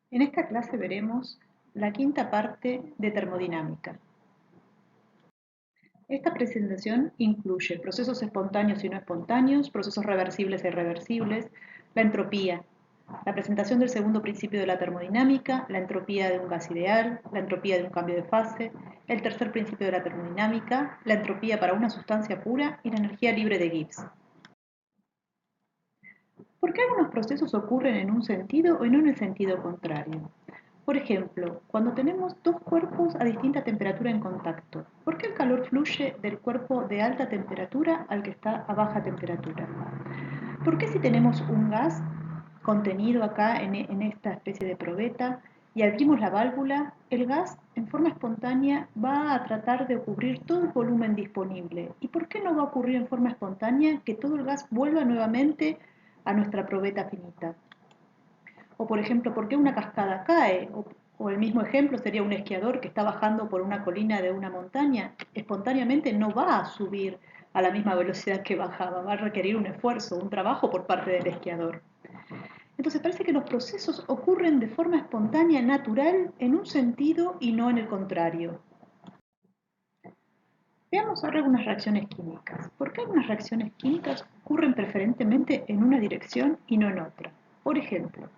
En esta clase veremos la quinta parte de termodinámica. Esta presentación incluye procesos espontáneos y no espontáneos, procesos reversibles e irreversibles, la entropía, la presentación del segundo principio de la termodinámica, la entropía de un gas ideal, la entropía de un cambio de fase, el tercer principio de la termodinámica, la entropía para una sustancia pura y la energía libre de Gibbs. ¿Por qué algunos procesos ocurren en un sentido y no en el sentido contrario? Por ejemplo, cuando tenemos dos cuerpos a distinta temperatura en contacto, ¿por qué el calor fluye del cuerpo de alta temperatura al que está a baja temperatura? ¿Por qué si tenemos un gas contenido acá en esta especie de probeta y abrimos la válvula, el gas en forma espontánea va a tratar de cubrir todo el volumen disponible? ¿Y por qué no va a ocurrir en forma espontánea que todo el gas vuelva nuevamente a nuestra probeta finita? O por ejemplo, ¿por qué una cascada cae? O el mismo ejemplo sería un esquiador que está bajando por una colina de una montaña. Espontáneamente no va a subir a la misma velocidad que bajaba, va a requerir un esfuerzo, un trabajo por parte del esquiador. Entonces parece que los procesos ocurren de forma espontánea, natural, en un sentido y no en el contrario. Veamos ahora algunas reacciones químicas. ¿Por qué algunas reacciones químicas ocurren preferentemente en una dirección y no en otra? Por ejemplo,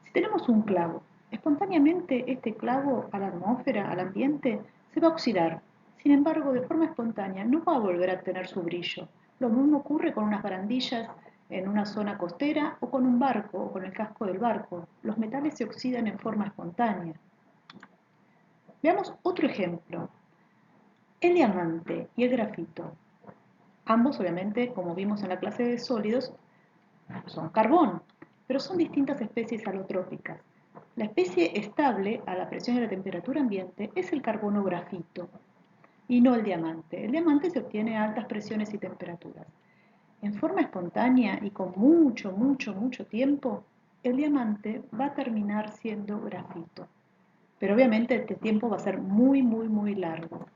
si tenemos un clavo, espontáneamente este clavo a la atmósfera, al ambiente, se va a oxidar. Sin embargo, de forma espontánea no va a volver a tener su brillo. Lo mismo ocurre con unas barandillas en una zona costera o con un barco o con el casco del barco. Los metales se oxidan en forma espontánea. Veamos otro ejemplo. El diamante y el grafito. Ambos, obviamente, como vimos en la clase de sólidos, son carbón, pero son distintas especies alotrópicas. La especie estable a la presión y la temperatura ambiente es el carbono grafito y no el diamante. El diamante se obtiene a altas presiones y temperaturas. En forma espontánea y con mucho tiempo, el diamante va a terminar siendo grafito. Pero obviamente este tiempo va a ser muy largo.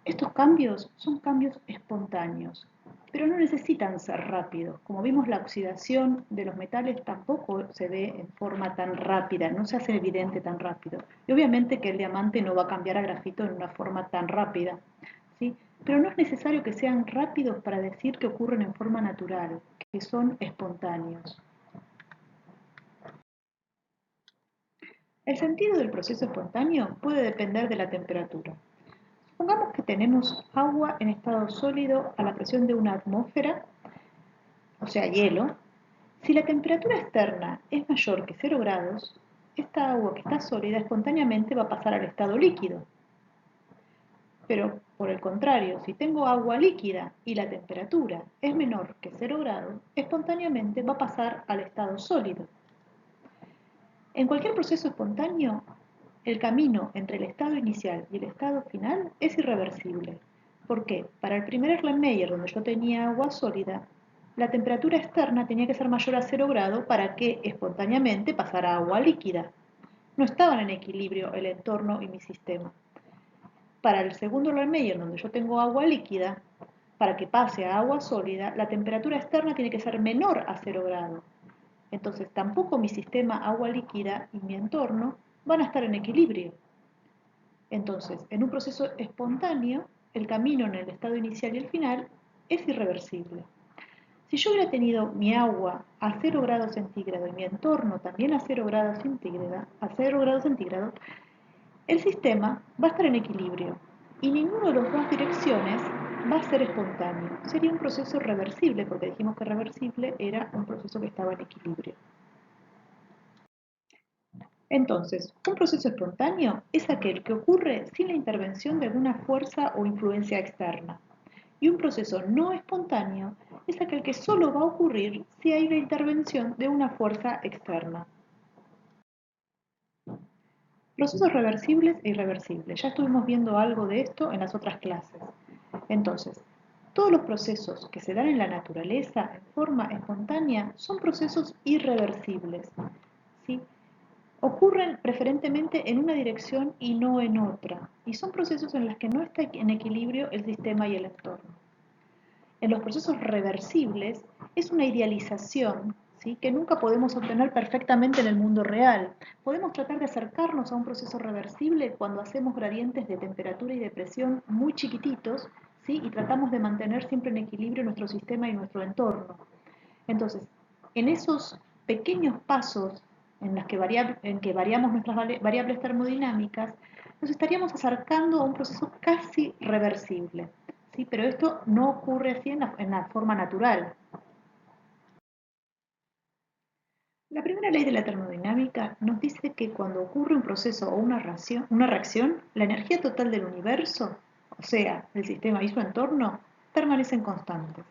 Estos cambios son cambios espontáneos, pero no necesitan ser rápidos. Como vimos, la oxidación de los metales tampoco se ve en forma tan rápida, no se hace evidente tan rápido. Y obviamente que el diamante no va a cambiar a grafito en una forma tan rápida, ¿sí? Pero no es necesario que sean rápidos para decir que ocurren en forma natural, que son espontáneos. El sentido del proceso espontáneo puede depender de la temperatura. Supongamos que tenemos agua en estado sólido a la presión de una atmósfera, o sea, hielo. Si la temperatura externa es mayor que 0 grados, esta agua que está sólida espontáneamente va a pasar al estado líquido. Pero, por el contrario, si tengo agua líquida y la temperatura es menor que 0 grados, espontáneamente va a pasar al estado sólido. En cualquier proceso espontáneo, el camino entre el estado inicial y el estado final es irreversible. ¿Por qué? Para el primer Erlenmeyer, donde yo tenía agua sólida, la temperatura externa tenía que ser mayor a 0 grado para que espontáneamente pasara a agua líquida. No estaban en equilibrio el entorno y mi sistema. Para el segundo Erlenmeyer, donde yo tengo agua líquida, para que pase a agua sólida, la temperatura externa tiene que ser menor a 0 grado. Entonces tampoco mi sistema agua líquida y mi entorno van a estar en equilibrio. Entonces, en un proceso espontáneo, el camino en el estado inicial y el final es irreversible. Si yo hubiera tenido mi agua a 0 grados centígrados y mi entorno también a 0 grados centígrados, el sistema va a estar en equilibrio y ninguno de las dos direcciones va a ser espontáneo. Sería un proceso reversible, porque dijimos que reversible era un proceso que estaba en equilibrio. Entonces, un proceso espontáneo es aquel que ocurre sin la intervención de alguna fuerza o influencia externa. Y un proceso no espontáneo es aquel que solo va a ocurrir si hay la intervención de una fuerza externa. Procesos reversibles e irreversibles. Ya estuvimos viendo algo de esto en las otras clases. Entonces, todos los procesos que se dan en la naturaleza en forma espontánea son procesos irreversibles, ¿sí? Ocurren preferentemente en una dirección y no en otra, y son procesos en los que no está en equilibrio el sistema y el entorno. En los procesos reversibles es una idealización, ¿sí? Que nunca podemos obtener perfectamente en el mundo real. Podemos tratar de acercarnos a un proceso reversible cuando hacemos gradientes de temperatura y de presión muy chiquititos, ¿sí? Y tratamos de mantener siempre en equilibrio nuestro sistema y nuestro entorno. Entonces, en esos pequeños pasos en que variamos nuestras variables termodinámicas, nos estaríamos acercando a un proceso casi reversible, ¿sí? Pero esto no ocurre así en la forma natural. La primera ley de la termodinámica nos dice que cuando ocurre un proceso o una reacción, la energía total del universo, o sea, el sistema y su entorno, permanecen constantes,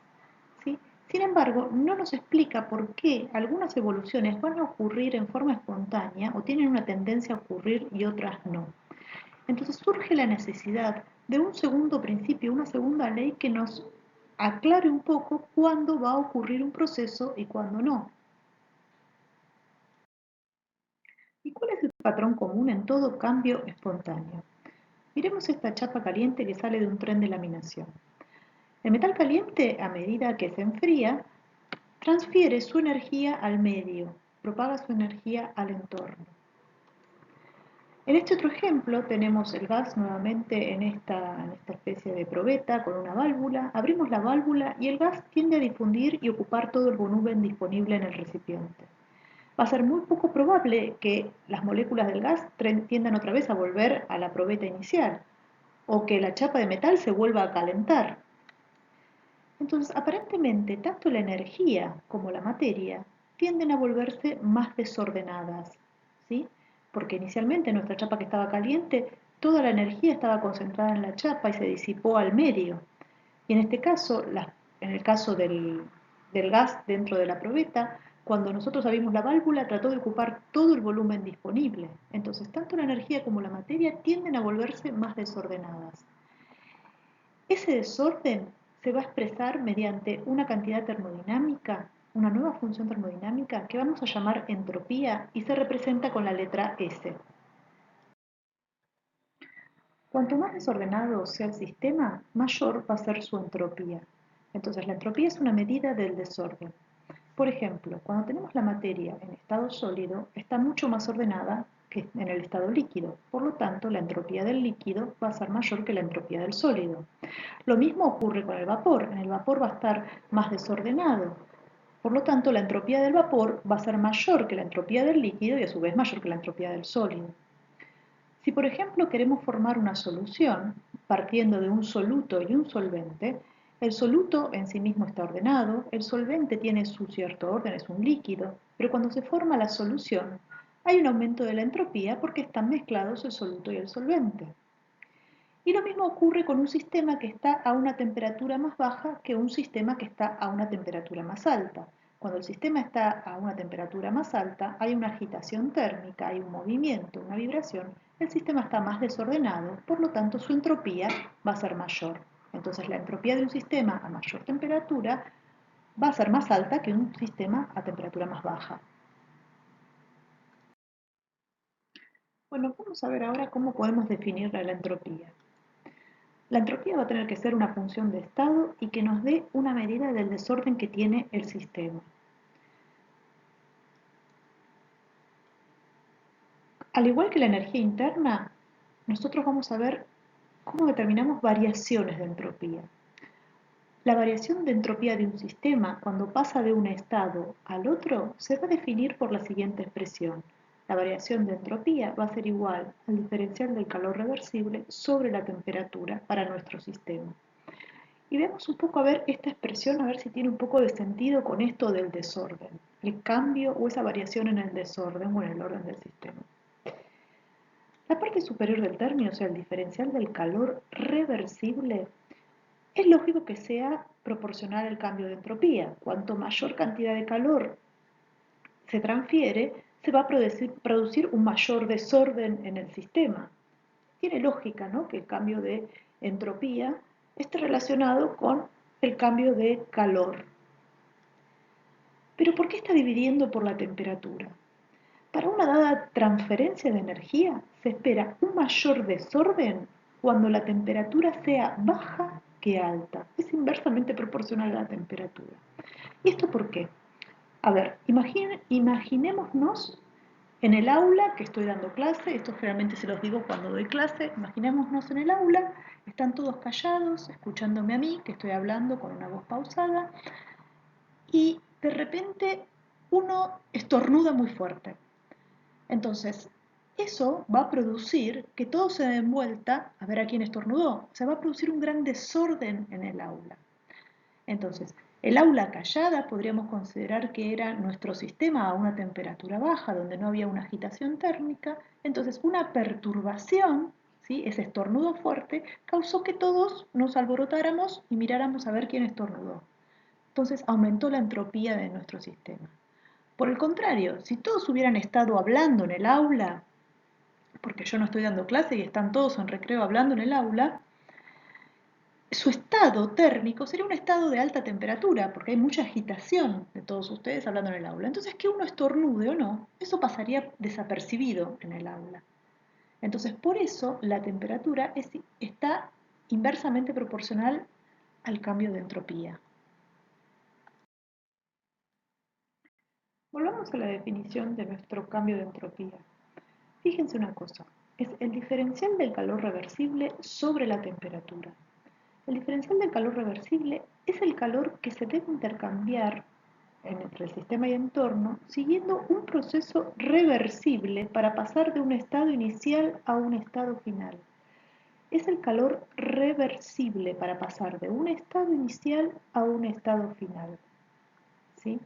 ¿sí? Sin embargo, no nos explica por qué algunas evoluciones van a ocurrir en forma espontánea o tienen una tendencia a ocurrir y otras no. Entonces surge la necesidad de un segundo principio, una segunda ley que nos aclare un poco cuándo va a ocurrir un proceso y cuándo no. ¿Y cuál es el patrón común en todo cambio espontáneo? Miremos esta chapa caliente que sale de un tren de laminación. El metal caliente, a medida que se enfría, transfiere su energía al medio, propaga su energía al entorno. En este otro ejemplo tenemos el gas nuevamente en esta especie de probeta con una válvula. Abrimos la válvula y el gas tiende a difundir y ocupar todo el volumen disponible en el recipiente. Va a ser muy poco probable que las moléculas del gas tiendan otra vez a volver a la probeta inicial o que la chapa de metal se vuelva a calentar. Entonces, aparentemente, tanto la energía como la materia tienden a volverse más desordenadas, ¿sí? Porque inicialmente nuestra chapa que estaba caliente, toda la energía estaba concentrada en la chapa y se disipó al medio. Y en este caso, en el caso del gas dentro de la probeta, cuando nosotros abrimos la válvula, trató de ocupar todo el volumen disponible. Entonces, tanto la energía como la materia tienden a volverse más desordenadas. Ese desorden se va a expresar mediante una cantidad termodinámica, una nueva función termodinámica que vamos a llamar entropía y se representa con la letra S. Cuanto más desordenado sea el sistema, mayor va a ser su entropía. Entonces, la entropía es una medida del desorden. Por ejemplo, cuando tenemos la materia en estado sólido, está mucho más ordenada que en el estado líquido. Por lo tanto, la entropía del líquido va a ser mayor que la entropía del sólido. Lo mismo ocurre con el vapor. En el vapor va a estar más desordenado. Por lo tanto, la entropía del vapor va a ser mayor que la entropía del líquido y a su vez mayor que la entropía del sólido. Si por ejemplo queremos formar una solución partiendo de un soluto y un solvente, el soluto en sí mismo está ordenado, el solvente tiene su cierto orden, es un líquido, pero cuando se forma la solución hay un aumento de la entropía porque están mezclados el soluto y el solvente. Y lo mismo ocurre con un sistema que está a una temperatura más baja que un sistema que está a una temperatura más alta. Cuando el sistema está a una temperatura más alta, hay una agitación térmica, hay un movimiento, una vibración, el sistema está más desordenado, por lo tanto su entropía va a ser mayor. Entonces la entropía de un sistema a mayor temperatura va a ser más alta que un sistema a temperatura más baja. Bueno, vamos a ver ahora cómo podemos definir la entropía. La entropía va a tener que ser una función de estado y que nos dé una medida del desorden que tiene el sistema. Al igual que la energía interna, nosotros vamos a ver cómo determinamos variaciones de entropía. La variación de entropía de un sistema cuando pasa de un estado al otro se va a definir por la siguiente expresión. La variación de entropía va a ser igual al diferencial del calor reversible sobre la temperatura para nuestro sistema. Y vemos un poco a ver esta expresión, a ver si tiene un poco de sentido con esto del desorden, el cambio o esa variación en el desorden o en el orden del sistema. La parte superior del término, o sea, el diferencial del calor reversible, es lógico que sea proporcional al cambio de entropía. Cuanto mayor cantidad de calor se transfiere, se va a producir un mayor desorden en el sistema. Tiene lógica, ¿no?, que el cambio de entropía esté relacionado con el cambio de calor. Pero ¿por qué está dividiendo por la temperatura? Para una dada transferencia de energía se espera un mayor desorden cuando la temperatura sea baja que alta. Es inversamente proporcional a la temperatura. ¿Y esto por qué? A ver, imaginémonos en el aula que estoy dando clase, esto generalmente se los digo cuando doy clase, imaginémonos en el aula, están todos callados, escuchándome a mí, que estoy hablando con una voz pausada, y de repente uno estornuda muy fuerte. Entonces, eso va a producir que todo se den vuelta a ver a quién estornudó. Se va a producir un gran desorden en el aula. Entonces, el aula callada podríamos considerar que era nuestro sistema a una temperatura baja, donde no había una agitación térmica. Entonces, una perturbación, ¿sí? Ese estornudo fuerte, causó que todos nos alborotáramos y miráramos a ver quién estornudó. Entonces, aumentó la entropía de nuestro sistema. Por el contrario, si todos hubieran estado hablando en el aula, porque yo no estoy dando clase y están todos en recreo hablando en el aula, su estado térmico sería un estado de alta temperatura, porque hay mucha agitación de todos ustedes hablando en el aula. Entonces, que uno estornude o no, eso pasaría desapercibido en el aula. Entonces, por eso la temperatura está inversamente proporcional al cambio de entropía. Volvamos a la definición de nuestro cambio de entropía. Fíjense una cosa, es el diferencial del calor reversible sobre la temperatura. El diferencial del calor reversible es el calor que se debe intercambiar entre el sistema y el entorno siguiendo un proceso reversible para pasar de un estado inicial a un estado final. Es el calor reversible para pasar de un estado inicial a un estado final. ¿Sí?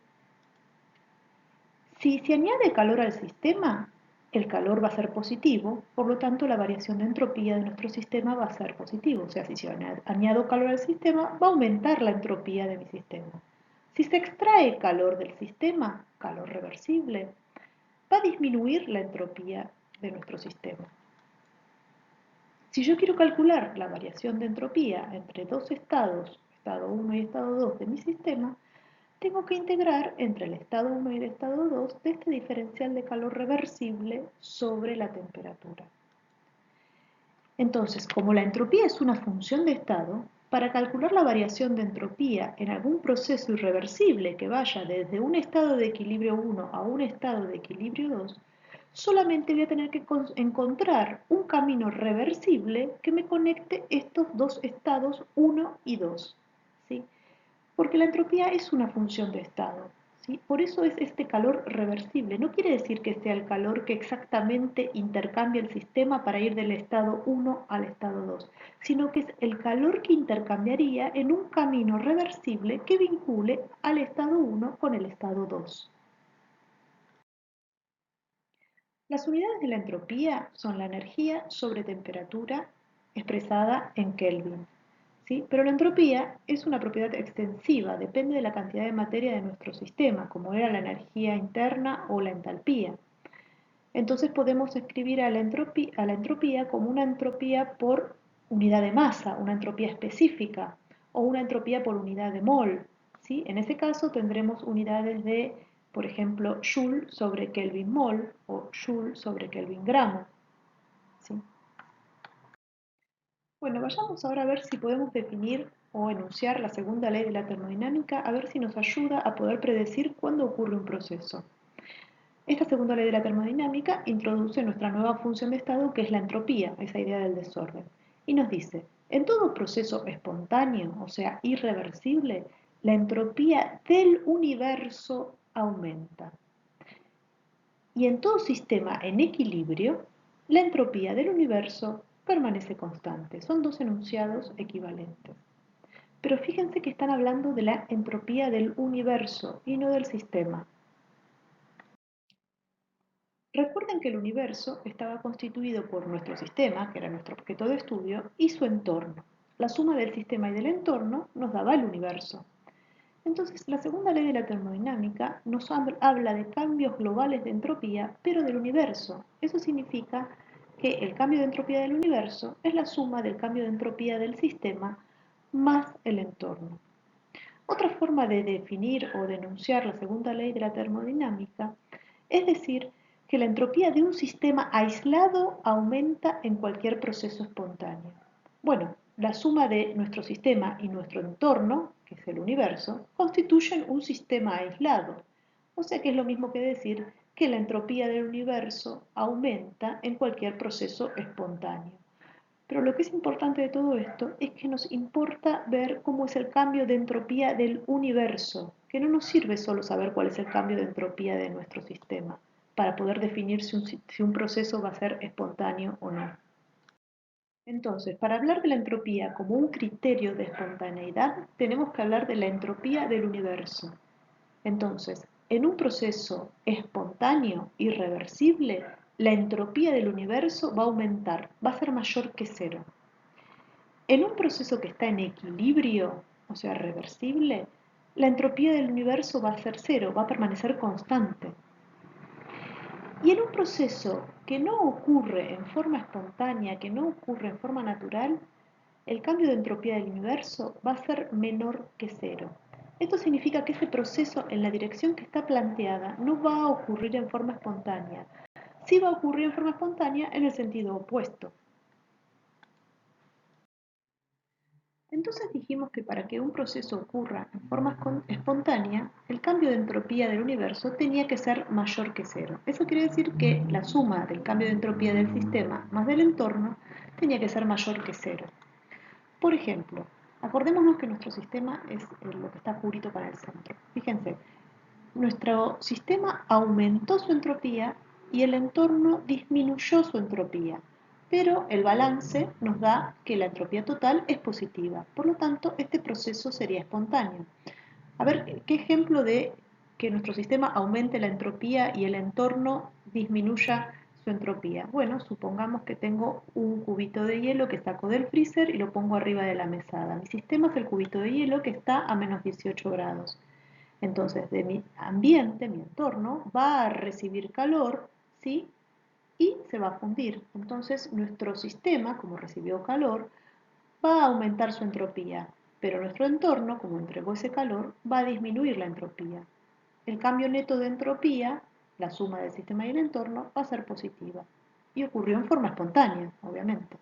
Si se añade calor al sistema, el calor va a ser positivo, por lo tanto la variación de entropía de nuestro sistema va a ser positivo. O sea, si yo añado calor al sistema, va a aumentar la entropía de mi sistema. Si se extrae calor del sistema, calor reversible, va a disminuir la entropía de nuestro sistema. Si yo quiero calcular la variación de entropía entre dos estados, estado 1 y estado 2 de mi sistema, tengo que integrar entre el estado 1 y el estado 2 de este diferencial de calor reversible sobre la temperatura. Entonces, como la entropía es una función de estado, para calcular la variación de entropía en algún proceso irreversible que vaya desde un estado de equilibrio 1 a un estado de equilibrio 2, solamente voy a tener que encontrar un camino reversible que me conecte estos dos estados 1 y 2. ¿Sí? Porque la entropía es una función de estado. ¿Sí? Por eso es este calor reversible. No quiere decir que sea el calor que exactamente intercambia el sistema para ir del estado 1 al estado 2, sino que es el calor que intercambiaría en un camino reversible que vincule al estado 1 con el estado 2. Las unidades de la entropía son la energía sobre temperatura expresada en Kelvin. ¿Sí? Pero la entropía es una propiedad extensiva, depende de la cantidad de materia de nuestro sistema, como era la energía interna o la entalpía. Entonces podemos escribir a la entropía como una entropía por unidad de masa, una entropía específica, o una entropía por unidad de mol. ¿Sí? En ese caso tendremos unidades de, por ejemplo, Joule sobre Kelvin mol o Joule sobre Kelvin gramo. ¿Sí? Bueno, vayamos ahora a ver si podemos definir o enunciar la segunda ley de la termodinámica, a ver si nos ayuda a poder predecir cuándo ocurre un proceso. Esta segunda ley de la termodinámica introduce nuestra nueva función de estado, que es la entropía, esa idea del desorden, y nos dice, en todo proceso espontáneo, o sea, irreversible, la entropía del universo aumenta. Y en todo sistema en equilibrio, la entropía del universo permanece constante. Son dos enunciados equivalentes. Pero fíjense que están hablando de la entropía del universo y no del sistema. Recuerden que el universo estaba constituido por nuestro sistema, que era nuestro objeto de estudio, y su entorno. La suma del sistema y del entorno nos daba el universo. Entonces, la segunda ley de la termodinámica nos habla de cambios globales de entropía, pero del universo. Eso significa que el cambio de entropía del universo es la suma del cambio de entropía del sistema más el entorno. Otra forma de definir o de enunciar la segunda ley de la termodinámica es decir que la entropía de un sistema aislado aumenta en cualquier proceso espontáneo. Bueno, la suma de nuestro sistema y nuestro entorno, que es el universo, constituyen un sistema aislado. O sea que es lo mismo que decir que la entropía del universo aumenta en cualquier proceso espontáneo. Pero lo que es importante de todo esto es que nos importa ver cómo es el cambio de entropía del universo, que no nos sirve solo saber cuál es el cambio de entropía de nuestro sistema, para poder definir si un proceso va a ser espontáneo o no. Entonces, para hablar de la entropía como un criterio de espontaneidad, tenemos que hablar de la entropía del universo. Entonces, en un proceso espontáneo, irreversible, la entropía del universo va a aumentar, va a ser mayor que cero. En un proceso que está en equilibrio, o sea, reversible, la entropía del universo va a ser cero, va a permanecer constante. Y en un proceso que no ocurre en forma espontánea, que no ocurre en forma natural, el cambio de entropía del universo va a ser menor que cero. Esto significa que ese proceso en la dirección que está planteada no va a ocurrir en forma espontánea. Sí va a ocurrir en forma espontánea en el sentido opuesto. Entonces dijimos que para que un proceso ocurra en forma espontánea, el cambio de entropía del universo tenía que ser mayor que cero. Eso quiere decir que la suma del cambio de entropía del sistema más del entorno tenía que ser mayor que cero. Por ejemplo, acordémonos que nuestro sistema es lo que está oscurito para el centro. Fíjense, nuestro sistema aumentó su entropía y el entorno disminuyó su entropía, pero el balance nos da que la entropía total es positiva. Por lo tanto, este proceso sería espontáneo. A ver, ¿qué ejemplo de que nuestro sistema aumente la entropía y el entorno disminuya su entropía? Bueno, supongamos que tengo un cubito de hielo que saco del freezer y lo pongo arriba de la mesada. Mi sistema es el cubito de hielo que está a menos 18 grados. Entonces, de mi ambiente, mi entorno, va a recibir calor, ¿sí? Y se va a fundir. Entonces, nuestro sistema, como recibió calor, va a aumentar su entropía, pero nuestro entorno, como entregó ese calor, va a disminuir la entropía. El cambio neto de entropía, la suma del sistema y el entorno, va a ser positiva. Y ocurrió en forma espontánea, obviamente.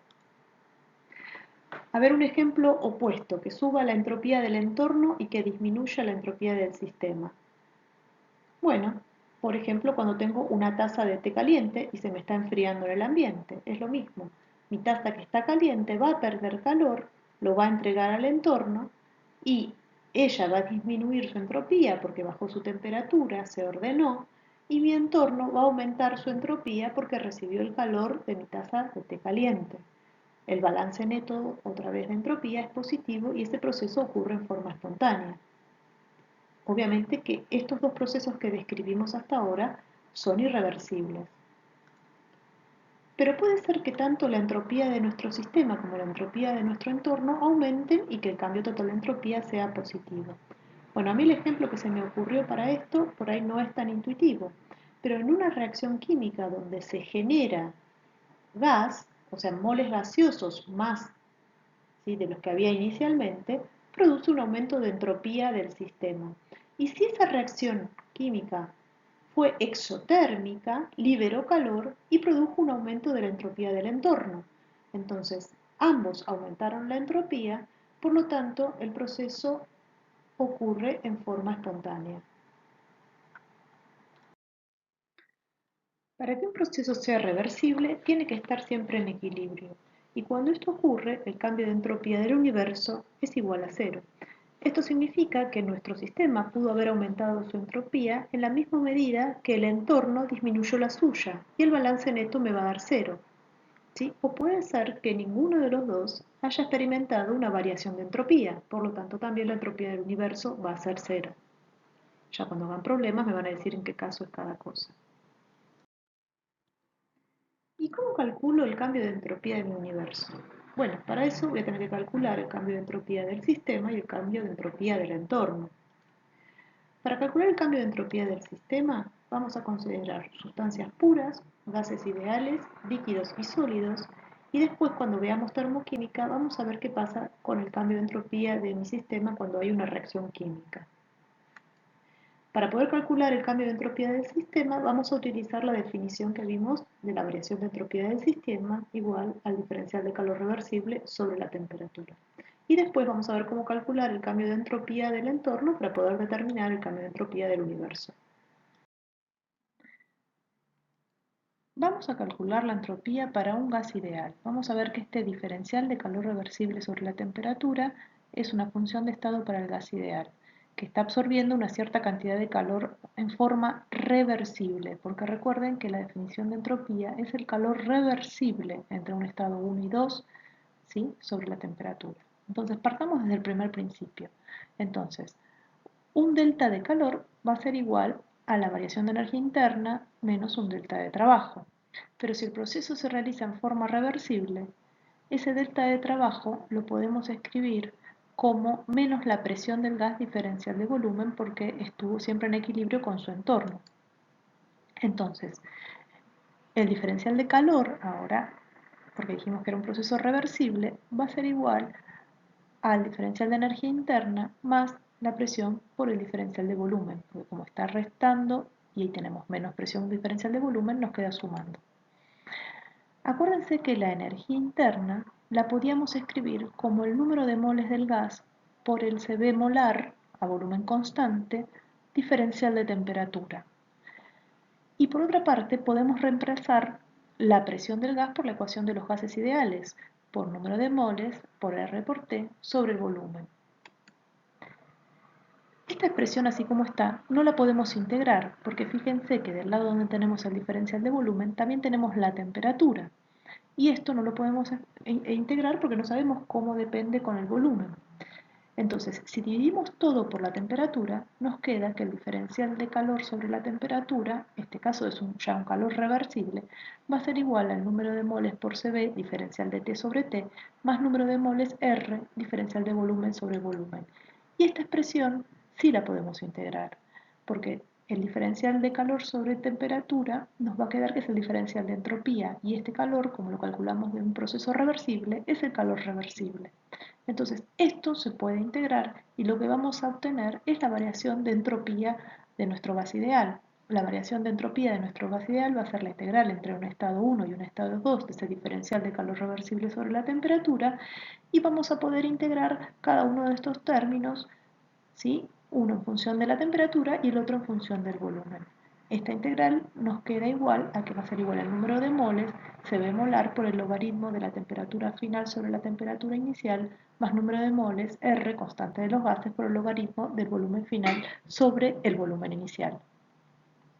A ver un ejemplo opuesto, que suba la entropía del entorno y que disminuya la entropía del sistema. Bueno, por ejemplo, cuando tengo una taza de té caliente y se me está enfriando en el ambiente, es lo mismo. Mi taza que está caliente va a perder calor, lo va a entregar al entorno y ella va a disminuir su entropía porque bajó su temperatura, se ordenó, y mi entorno va a aumentar su entropía porque recibió el calor de mi taza de té caliente. El balance neto, otra vez de entropía, es positivo y ese proceso ocurre en forma espontánea. Obviamente que estos dos procesos que describimos hasta ahora son irreversibles. Pero puede ser que tanto la entropía de nuestro sistema como la entropía de nuestro entorno aumenten y que el cambio total de entropía sea positivo. Bueno, a mí el ejemplo que se me ocurrió para esto por ahí no es tan intuitivo, pero en una reacción química donde se genera gas, o sea, moles gaseosos más, ¿sí?, de los que había inicialmente, produce un aumento de entropía del sistema. Y si esa reacción química fue exotérmica, liberó calor y produjo un aumento de la entropía del entorno. Entonces, ambos aumentaron la entropía, por lo tanto, el proceso ocurre en forma espontánea. Para que un proceso sea reversible, tiene que estar siempre en equilibrio, y cuando esto ocurre, el cambio de entropía del universo es igual a cero. Esto significa que nuestro sistema pudo haber aumentado su entropía en la misma medida que el entorno disminuyó la suya, y el balance neto me va a dar cero, ¿sí? O puede ser que ninguno de los dos haya experimentado una variación de entropía, por lo tanto también la entropía del universo va a ser cero. Ya cuando hagan problemas me van a decir en qué caso es cada cosa. ¿Y cómo calculo el cambio de entropía de mi universo? Bueno, para eso voy a tener que calcular el cambio de entropía del sistema y el cambio de entropía del entorno. Para calcular el cambio de entropía del sistema, vamos a considerar sustancias puras, gases ideales, líquidos y sólidos, y después cuando veamos termoquímica vamos a ver qué pasa con el cambio de entropía de mi sistema cuando hay una reacción química. Para poder calcular el cambio de entropía del sistema, vamos a utilizar la definición que vimos de la variación de entropía del sistema igual al diferencial de calor reversible sobre la temperatura. Y después vamos a ver cómo calcular el cambio de entropía del entorno para poder determinar el cambio de entropía del universo. Vamos a calcular la entropía para un gas ideal. Vamos a ver que este diferencial de calor reversible sobre la temperatura es una función de estado para el gas ideal, que está absorbiendo una cierta cantidad de calor en forma reversible, porque recuerden que la definición de entropía es el calor reversible entre un estado 1 y 2, ¿sí?, sobre la temperatura. Entonces, partamos desde el primer principio. Entonces, un delta de calor va a ser igual a la variación de energía interna menos un delta de trabajo. Pero si el proceso se realiza en forma reversible, ese delta de trabajo lo podemos escribir como menos la presión del gas diferencial de volumen porque estuvo siempre en equilibrio con su entorno. Entonces, el diferencial de calor ahora, porque dijimos que era un proceso reversible, va a ser igual al diferencial de energía interna más la presión por el diferencial de volumen, porque como está restando y ahí tenemos menos presión diferencial de volumen, nos queda sumando. Acuérdense que la energía interna la podíamos escribir como el número de moles del gas por el Cv molar a volumen constante diferencial de temperatura. Y por otra parte podemos reemplazar la presión del gas por la ecuación de los gases ideales, por número de moles por R por T sobre el volumen. Esta expresión así como está no la podemos integrar porque fíjense que del lado donde tenemos el diferencial de volumen también tenemos la temperatura y esto no lo podemos integrar porque no sabemos cómo depende con el volumen. Entonces, si dividimos todo por la temperatura, nos queda que el diferencial de calor sobre la temperatura, en este caso es ya un calor reversible, va a ser igual al número de moles por Cv, diferencial de T sobre T, más número de moles R, diferencial de volumen sobre volumen. Y esta expresión sí la podemos integrar, porque el diferencial de calor sobre temperatura nos va a quedar que es el diferencial de entropía, y este calor, como lo calculamos de un proceso reversible, es el calor reversible. Entonces, esto se puede integrar y lo que vamos a obtener es la variación de entropía de nuestro gas ideal. La variación de entropía de nuestro gas ideal va a ser la integral entre un estado 1 y un estado 2 de ese diferencial de calor reversible sobre la temperatura y vamos a poder integrar cada uno de estos términos, ¿sí?, uno en función de la temperatura y el otro en función del volumen. Esta integral nos queda igual a que va a ser igual al número de moles Cv molar por el logaritmo de la temperatura final sobre la temperatura inicial más número de moles R, constante de los gases, por el logaritmo del volumen final sobre el volumen inicial.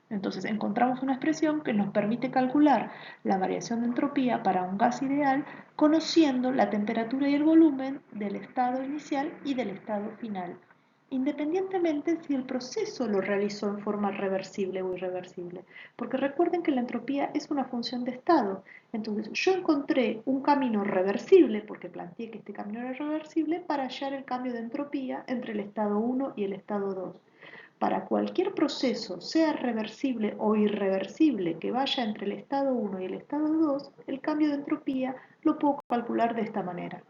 Entonces encontramos una expresión que nos permite calcular la variación de entropía para un gas ideal conociendo la temperatura y el volumen del estado inicial y del estado final, independientemente si el proceso lo realizó en forma reversible o irreversible. Porque recuerden que la entropía es una función de estado. Entonces yo encontré un camino reversible, porque planteé que este camino era reversible, para hallar el cambio de entropía entre el estado 1 y el estado 2. Para cualquier proceso, sea reversible o irreversible, que vaya entre el estado 1 y el estado 2, el cambio de entropía lo puedo calcular de esta manera.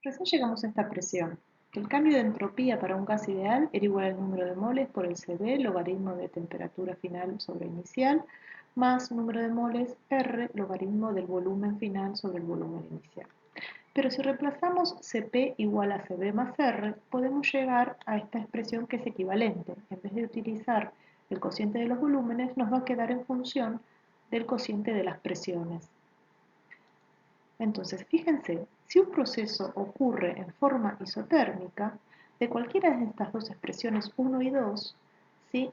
Recién llegamos a esta expresión, que el cambio de entropía para un gas ideal era igual al número de moles por el Cv, logaritmo de temperatura final sobre inicial, más número de moles R, logaritmo del volumen final sobre el volumen inicial. Pero si reemplazamos Cp igual a Cv más R, podemos llegar a esta expresión que es equivalente. En vez de utilizar el cociente de los volúmenes, nos va a quedar en función del cociente de las presiones. Entonces, fíjense, si un proceso ocurre en forma isotérmica, de cualquiera de estas dos expresiones 1 y 2, ¿sí?,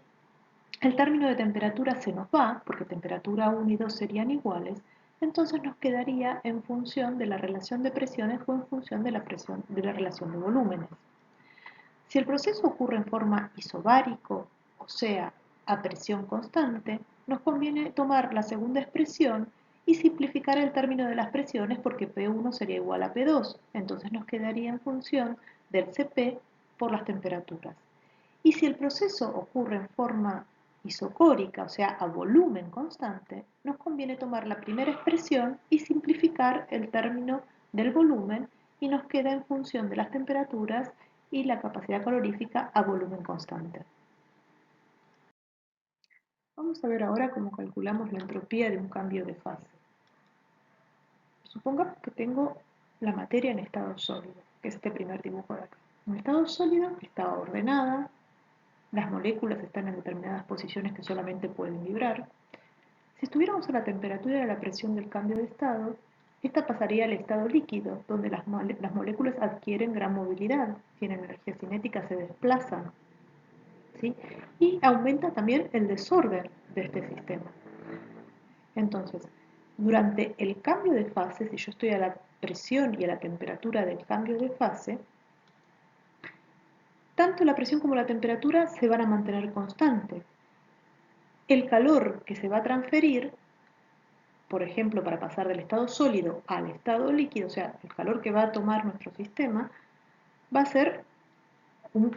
el término de temperatura se nos va, porque temperatura 1 y 2 serían iguales, entonces nos quedaría en función de la relación de presiones o en función de la relación de volúmenes. Si el proceso ocurre en forma isobárico, o sea, a presión constante, nos conviene tomar la segunda expresión y simplificar el término de las presiones porque P1 sería igual a P2, entonces nos quedaría en función del Cp por las temperaturas. Y si el proceso ocurre en forma isocórica, o sea, a volumen constante, nos conviene tomar la primera expresión y simplificar el término del volumen y nos queda en función de las temperaturas y la capacidad calorífica a volumen constante. Vamos a ver ahora cómo calculamos la entropía de un cambio de fase. Supongamos que tengo la materia en estado sólido, que es este primer dibujo de acá. En estado sólido está ordenada, las moléculas están en determinadas posiciones que solamente pueden vibrar, Si estuviéramos a la temperatura y a la presión del cambio de estado, esta pasaría al estado líquido, donde las moléculas adquieren gran movilidad, tienen energía cinética, se desplazan, ¿sí? Y aumenta también el desorden de este sistema. Entonces, durante el cambio de fase, si yo estoy a la presión y a la temperatura del cambio de fase, tanto la presión como la temperatura se van a mantener constantes. El calor que se va a transferir, por ejemplo, para pasar del estado sólido al estado líquido, o sea, el calor que va a tomar nuestro sistema, va a ser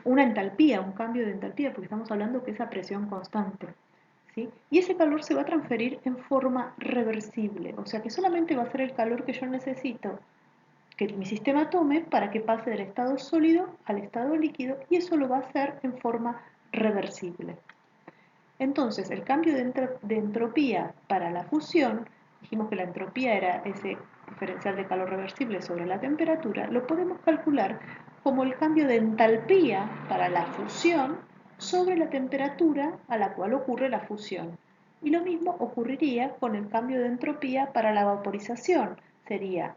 una entalpía, un cambio de entalpía, porque estamos hablando que es a presión constante, ¿sí? Y ese calor se va a transferir en forma reversible, o sea que solamente va a ser el calor que yo necesito que mi sistema tome para que pase del estado sólido al estado líquido, y eso lo va a hacer en forma reversible. Entonces, el cambio de entropía para la fusión, dijimos que la entropía era ese diferencial de calor reversible sobre la temperatura, lo podemos calcular como el cambio de entalpía para la fusión sobre la temperatura a la cual ocurre la fusión. Y lo mismo ocurriría con el cambio de entropía para la vaporización. Sería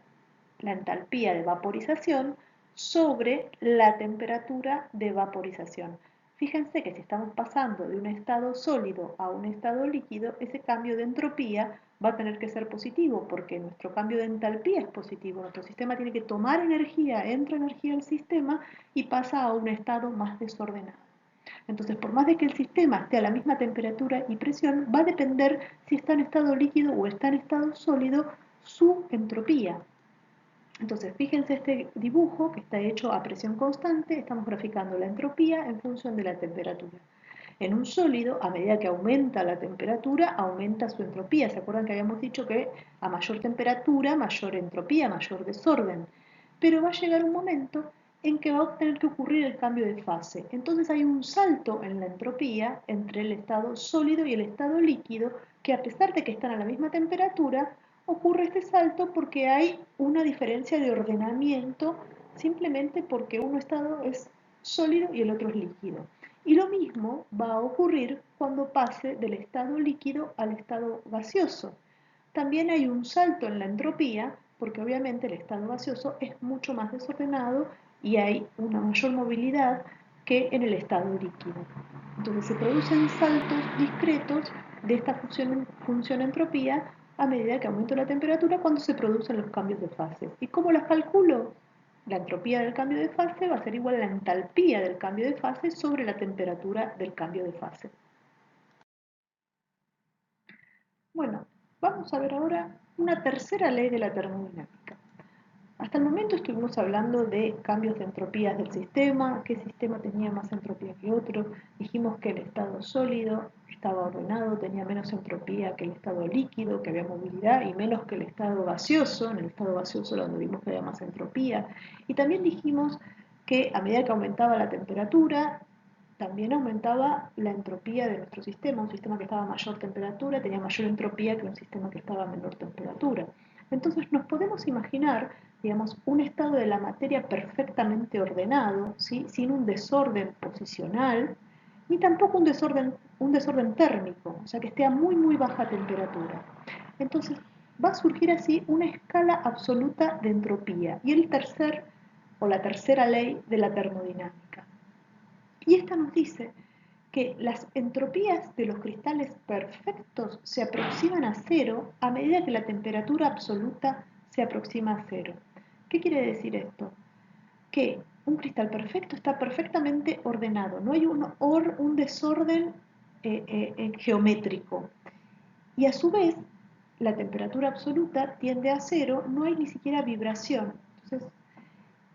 la entalpía de vaporización sobre la temperatura de vaporización. Fíjense que si estamos pasando de un estado sólido a un estado líquido, ese cambio de entropía va a tener que ser positivo, porque nuestro cambio de entalpía es positivo. Nuestro sistema tiene que tomar energía, entra energía al sistema y pasa a un estado más desordenado. Entonces, por más de que el sistema esté a la misma temperatura y presión, va a depender si está en estado líquido o está en estado sólido su entropía. Entonces, fíjense este dibujo que está hecho a presión constante, estamos graficando la entropía en función de la temperatura. En un sólido, a medida que aumenta la temperatura, aumenta su entropía. ¿Se acuerdan que habíamos dicho que a mayor temperatura, mayor entropía, mayor desorden? Pero va a llegar un momento en que va a tener que ocurrir el cambio de fase. Entonces hay un salto en la entropía entre el estado sólido y el estado líquido, que a pesar de que están a la misma temperatura, ocurre este salto porque hay una diferencia de ordenamiento, simplemente porque un estado es sólido y el otro es líquido. Y lo mismo va a ocurrir cuando pase del estado líquido al estado gaseoso. También hay un salto en la entropía, porque obviamente el estado gaseoso es mucho más desordenado y hay una mayor movilidad que en el estado líquido. Entonces se producen saltos discretos de esta función entropía a medida que aumenta la temperatura cuando se producen los cambios de fase. ¿Y cómo las calculo? La entropía del cambio de fase va a ser igual a la entalpía del cambio de fase sobre la temperatura del cambio de fase. Bueno, vamos a ver ahora una tercera ley de la termodinámica. Hasta el momento estuvimos hablando de cambios de entropías del sistema, qué sistema tenía más entropía que otro. Dijimos que el estado sólido estaba ordenado, tenía menos entropía que el estado líquido, que había movilidad, y menos que el estado gaseoso. En el estado gaseoso donde vimos que había más entropía. Y también dijimos que a medida que aumentaba la temperatura, también aumentaba la entropía de nuestro sistema. Un sistema que estaba a mayor temperatura tenía mayor entropía que un sistema que estaba a menor temperatura. Entonces nos podemos imaginar, digamos, un estado de la materia perfectamente ordenado, ¿sí? Sin un desorden posicional, ni tampoco un desorden térmico, o sea que esté a muy muy baja temperatura. Entonces va a surgir así una escala absoluta de entropía, y la tercera ley de la termodinámica. Y esta nos dice que las entropías de los cristales perfectos se aproximan a cero a medida que la temperatura absoluta se aproxima a cero. ¿Qué quiere decir esto? Que un cristal perfecto está perfectamente ordenado, no hay un desorden geométrico. Y a su vez, la temperatura absoluta tiende a cero, no hay ni siquiera vibración. Entonces,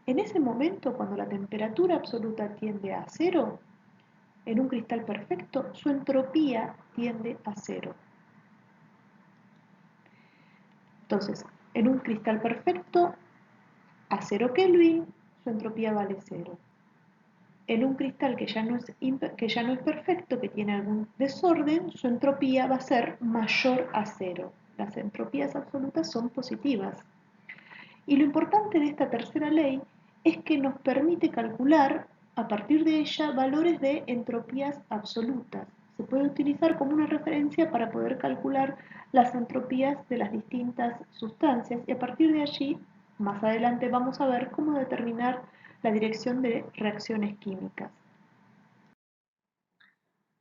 en ese momento, cuando la temperatura absoluta tiende a cero, en un cristal perfecto, su entropía tiende a cero. Entonces, en un cristal perfecto, a 0 Kelvin, su entropía vale cero. En un cristal que ya no es perfecto, que tiene algún desorden, su entropía va a ser mayor a cero. Las entropías absolutas son positivas. Y lo importante de esta tercera ley es que nos permite calcular a partir de ella valores de entropías absolutas, se puede utilizar como una referencia para poder calcular las entropías de las distintas sustancias y a partir de allí, más adelante vamos a ver cómo determinar la dirección de reacciones químicas.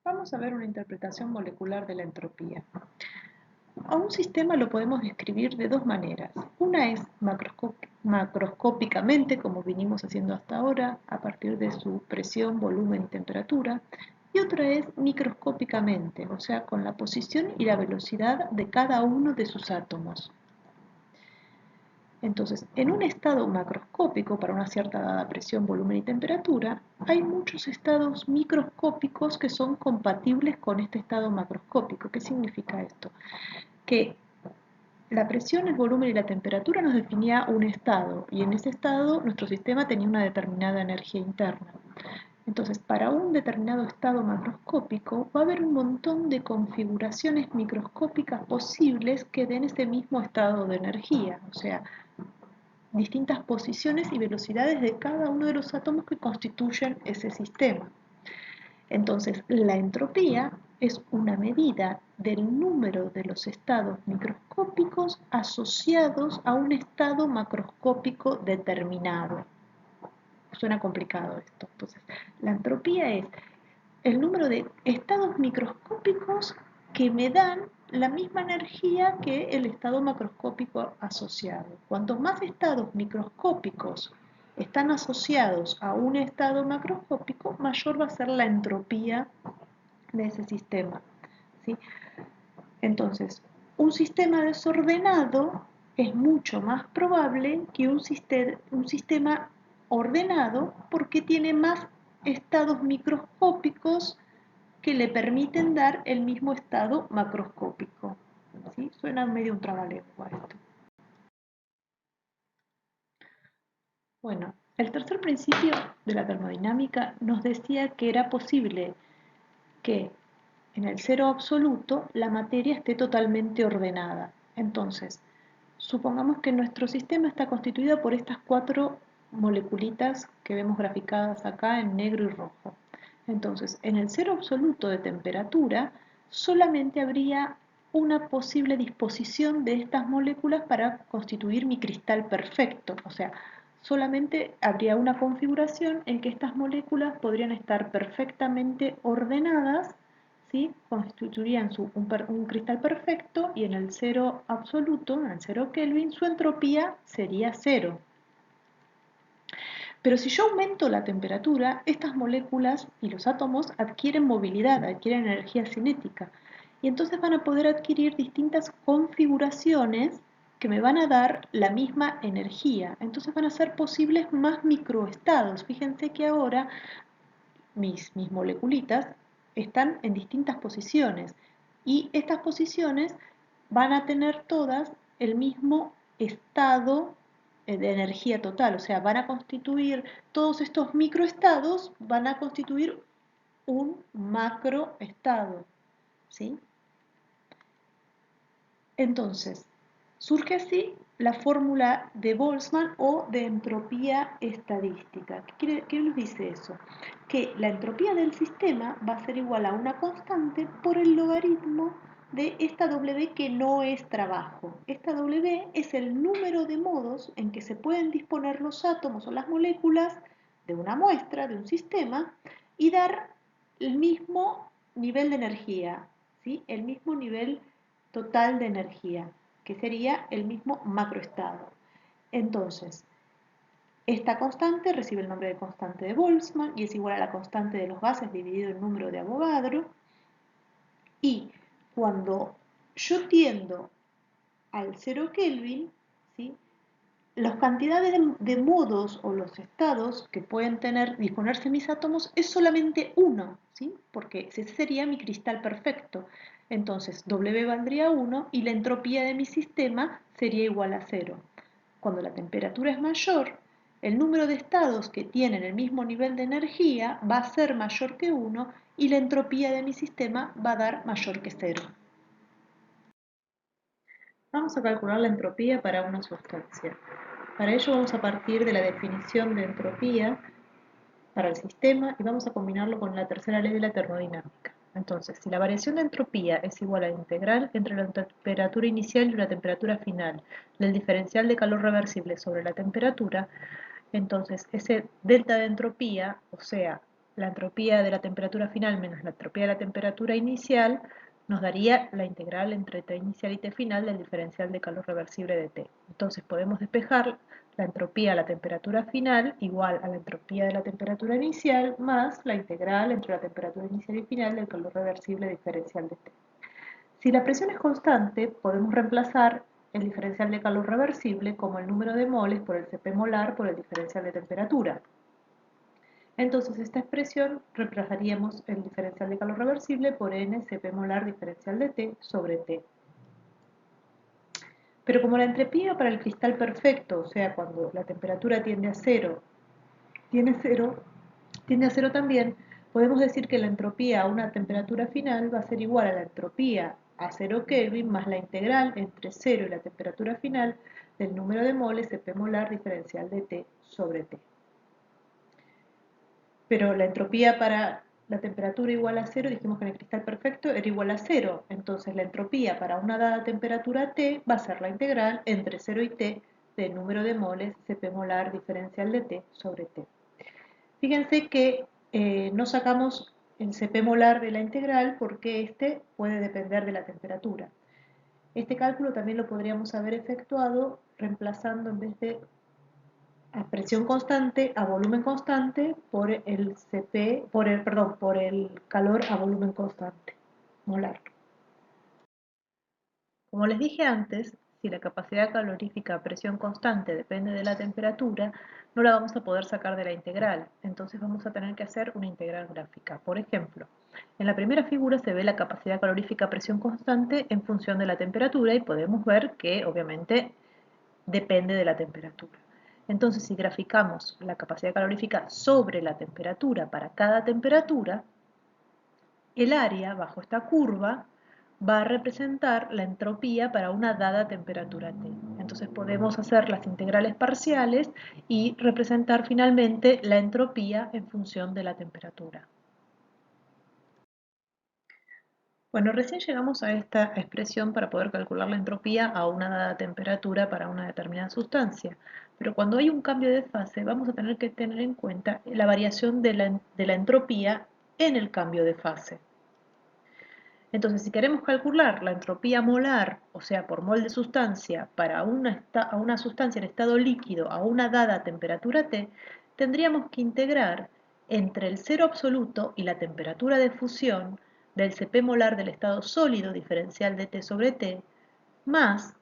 Vamos a ver una interpretación molecular de la entropía. A un sistema lo podemos describir de dos maneras. Una es macroscópicamente, como vinimos haciendo hasta ahora, a partir de su presión, volumen y temperatura, y otra es microscópicamente, o sea, con la posición y la velocidad de cada uno de sus átomos. Entonces, en un estado macroscópico, para una cierta dada presión, volumen y temperatura, hay muchos estados microscópicos que son compatibles con este estado macroscópico. ¿Qué significa esto? Que la presión, el volumen y la temperatura nos definía un estado, y en ese estado nuestro sistema tenía una determinada energía interna. Entonces, para un determinado estado macroscópico va a haber un montón de configuraciones microscópicas posibles que den ese mismo estado de energía, o sea, distintas posiciones y velocidades de cada uno de los átomos que constituyen ese sistema. Entonces, la entropía es una medida del número de los estados microscópicos asociados a un estado macroscópico determinado. Suena complicado esto. Entonces, la entropía es el número de estados microscópicos que me dan la misma energía que el estado macroscópico asociado. Cuantos más estados microscópicos están asociados a un estado macroscópico, mayor va a ser la entropía de ese sistema, ¿sí? Entonces, un sistema desordenado es mucho más probable que un sistema ordenado porque tiene más estados microscópicos que le permiten dar el mismo estado macroscópico. ¿Sí? Suena medio un trabalengua esto. Bueno, el tercer principio de la termodinámica nos decía que era posible que en el cero absoluto la materia esté totalmente ordenada. Entonces, supongamos que nuestro sistema está constituido por estas cuatro moleculitas que vemos graficadas acá en negro y rojo. Entonces, en el cero absoluto de temperatura, solamente habría una posible disposición de estas moléculas para constituir mi cristal perfecto. O sea, solamente habría una configuración en que estas moléculas podrían estar perfectamente ordenadas, ¿sí? Constituirían un cristal perfecto y en el cero absoluto, en el cero Kelvin, su entropía sería cero. Pero si yo aumento la temperatura, estas moléculas y los átomos adquieren movilidad, adquieren energía cinética. Y entonces van a poder adquirir distintas configuraciones que me van a dar la misma energía. Entonces van a ser posibles más microestados. Fíjense que ahora mis moleculitas están en distintas posiciones y estas posiciones van a tener todas el mismo estado de energía total, o sea, van a constituir, todos estos microestados van a constituir un macroestado, ¿sí? Entonces, surge así la fórmula de Boltzmann o de entropía estadística. ¿Qué nos dice eso? Que la entropía del sistema va a ser igual a una constante por el logaritmo de esta W que no es trabajo. Esta W es el número de modos en que se pueden disponer los átomos o las moléculas de una muestra, de un sistema, y dar el mismo nivel de energía, ¿sí? El mismo nivel total de energía, que sería el mismo macroestado. Entonces, esta constante recibe el nombre de constante de Boltzmann y es igual a la constante de los gases dividido el número de Avogadro. Y cuando yo tiendo al 0 Kelvin, ¿sí? Las cantidades de modos o los estados que pueden disponerse mis átomos es solamente uno, ¿sí? Porque ese sería mi cristal perfecto. Entonces W valdría 1 y la entropía de mi sistema sería igual a 0. Cuando la temperatura es mayor, el número de estados que tienen el mismo nivel de energía va a ser mayor que 1 y la entropía de mi sistema va a dar mayor que 0. Vamos a calcular la entropía para una sustancia. Para ello vamos a partir de la definición de entropía para el sistema y vamos a combinarlo con la tercera ley de la termodinámica. Entonces, si la variación de entropía es igual a la integral entre la temperatura inicial y la temperatura final del diferencial de calor reversible sobre la temperatura, entonces ese delta de entropía, o sea, la entropía de la temperatura final menos la entropía de la temperatura inicial, nos daría la integral entre T inicial y T final del diferencial de calor reversible de T. Entonces podemos despejar la entropía a la temperatura final igual a la entropía de la temperatura inicial más la integral entre la temperatura inicial y final del calor reversible diferencial de T. Si la presión es constante, podemos reemplazar el diferencial de calor reversible como el número de moles por el Cp molar por el diferencial de temperatura. Entonces, esta expresión reemplazaríamos el diferencial de calor reversible por n Cp molar diferencial de T sobre T. Pero como la entropía para el cristal perfecto, o sea, cuando la temperatura tiende a cero, tiende a cero también, podemos decir que la entropía a una temperatura final va a ser igual a la entropía a 0 Kelvin más la integral entre 0 y la temperatura final del número de moles Cp molar diferencial de T sobre T. Pero la entropía para la temperatura igual a 0, dijimos que en el cristal perfecto era igual a 0. Entonces la entropía para una dada temperatura T va a ser la integral entre 0 y T del número de moles Cp molar diferencial de T sobre T. Fíjense que no sacamos el Cp molar de la integral porque este puede depender de la temperatura. Este cálculo también lo podríamos haber efectuado reemplazando en vez de a presión constante a volumen constante por el por el calor a volumen constante molar. Como les dije antes, si la capacidad calorífica a presión constante depende de la temperatura, no la vamos a poder sacar de la integral, entonces vamos a tener que hacer una integral gráfica. Por ejemplo, en la primera figura se ve la capacidad calorífica a presión constante en función de la temperatura y podemos ver que obviamente depende de la temperatura. Entonces, si graficamos la capacidad calorífica sobre la temperatura para cada temperatura, el área bajo esta curva va a representar la entropía para una dada temperatura T. Entonces podemos hacer las integrales parciales y representar finalmente la entropía en función de la temperatura. Bueno, recién llegamos a esta expresión para poder calcular la entropía a una dada temperatura para una determinada sustancia. Pero cuando hay un cambio de fase, vamos a tener que tener en cuenta la variación de la entropía en el cambio de fase. Entonces, si queremos calcular la entropía molar, o sea, por mol de sustancia, para una sustancia en estado líquido a una dada temperatura T, tendríamos que integrar entre el cero absoluto y la temperatura de fusión del Cp molar del estado sólido diferencial de T sobre T, más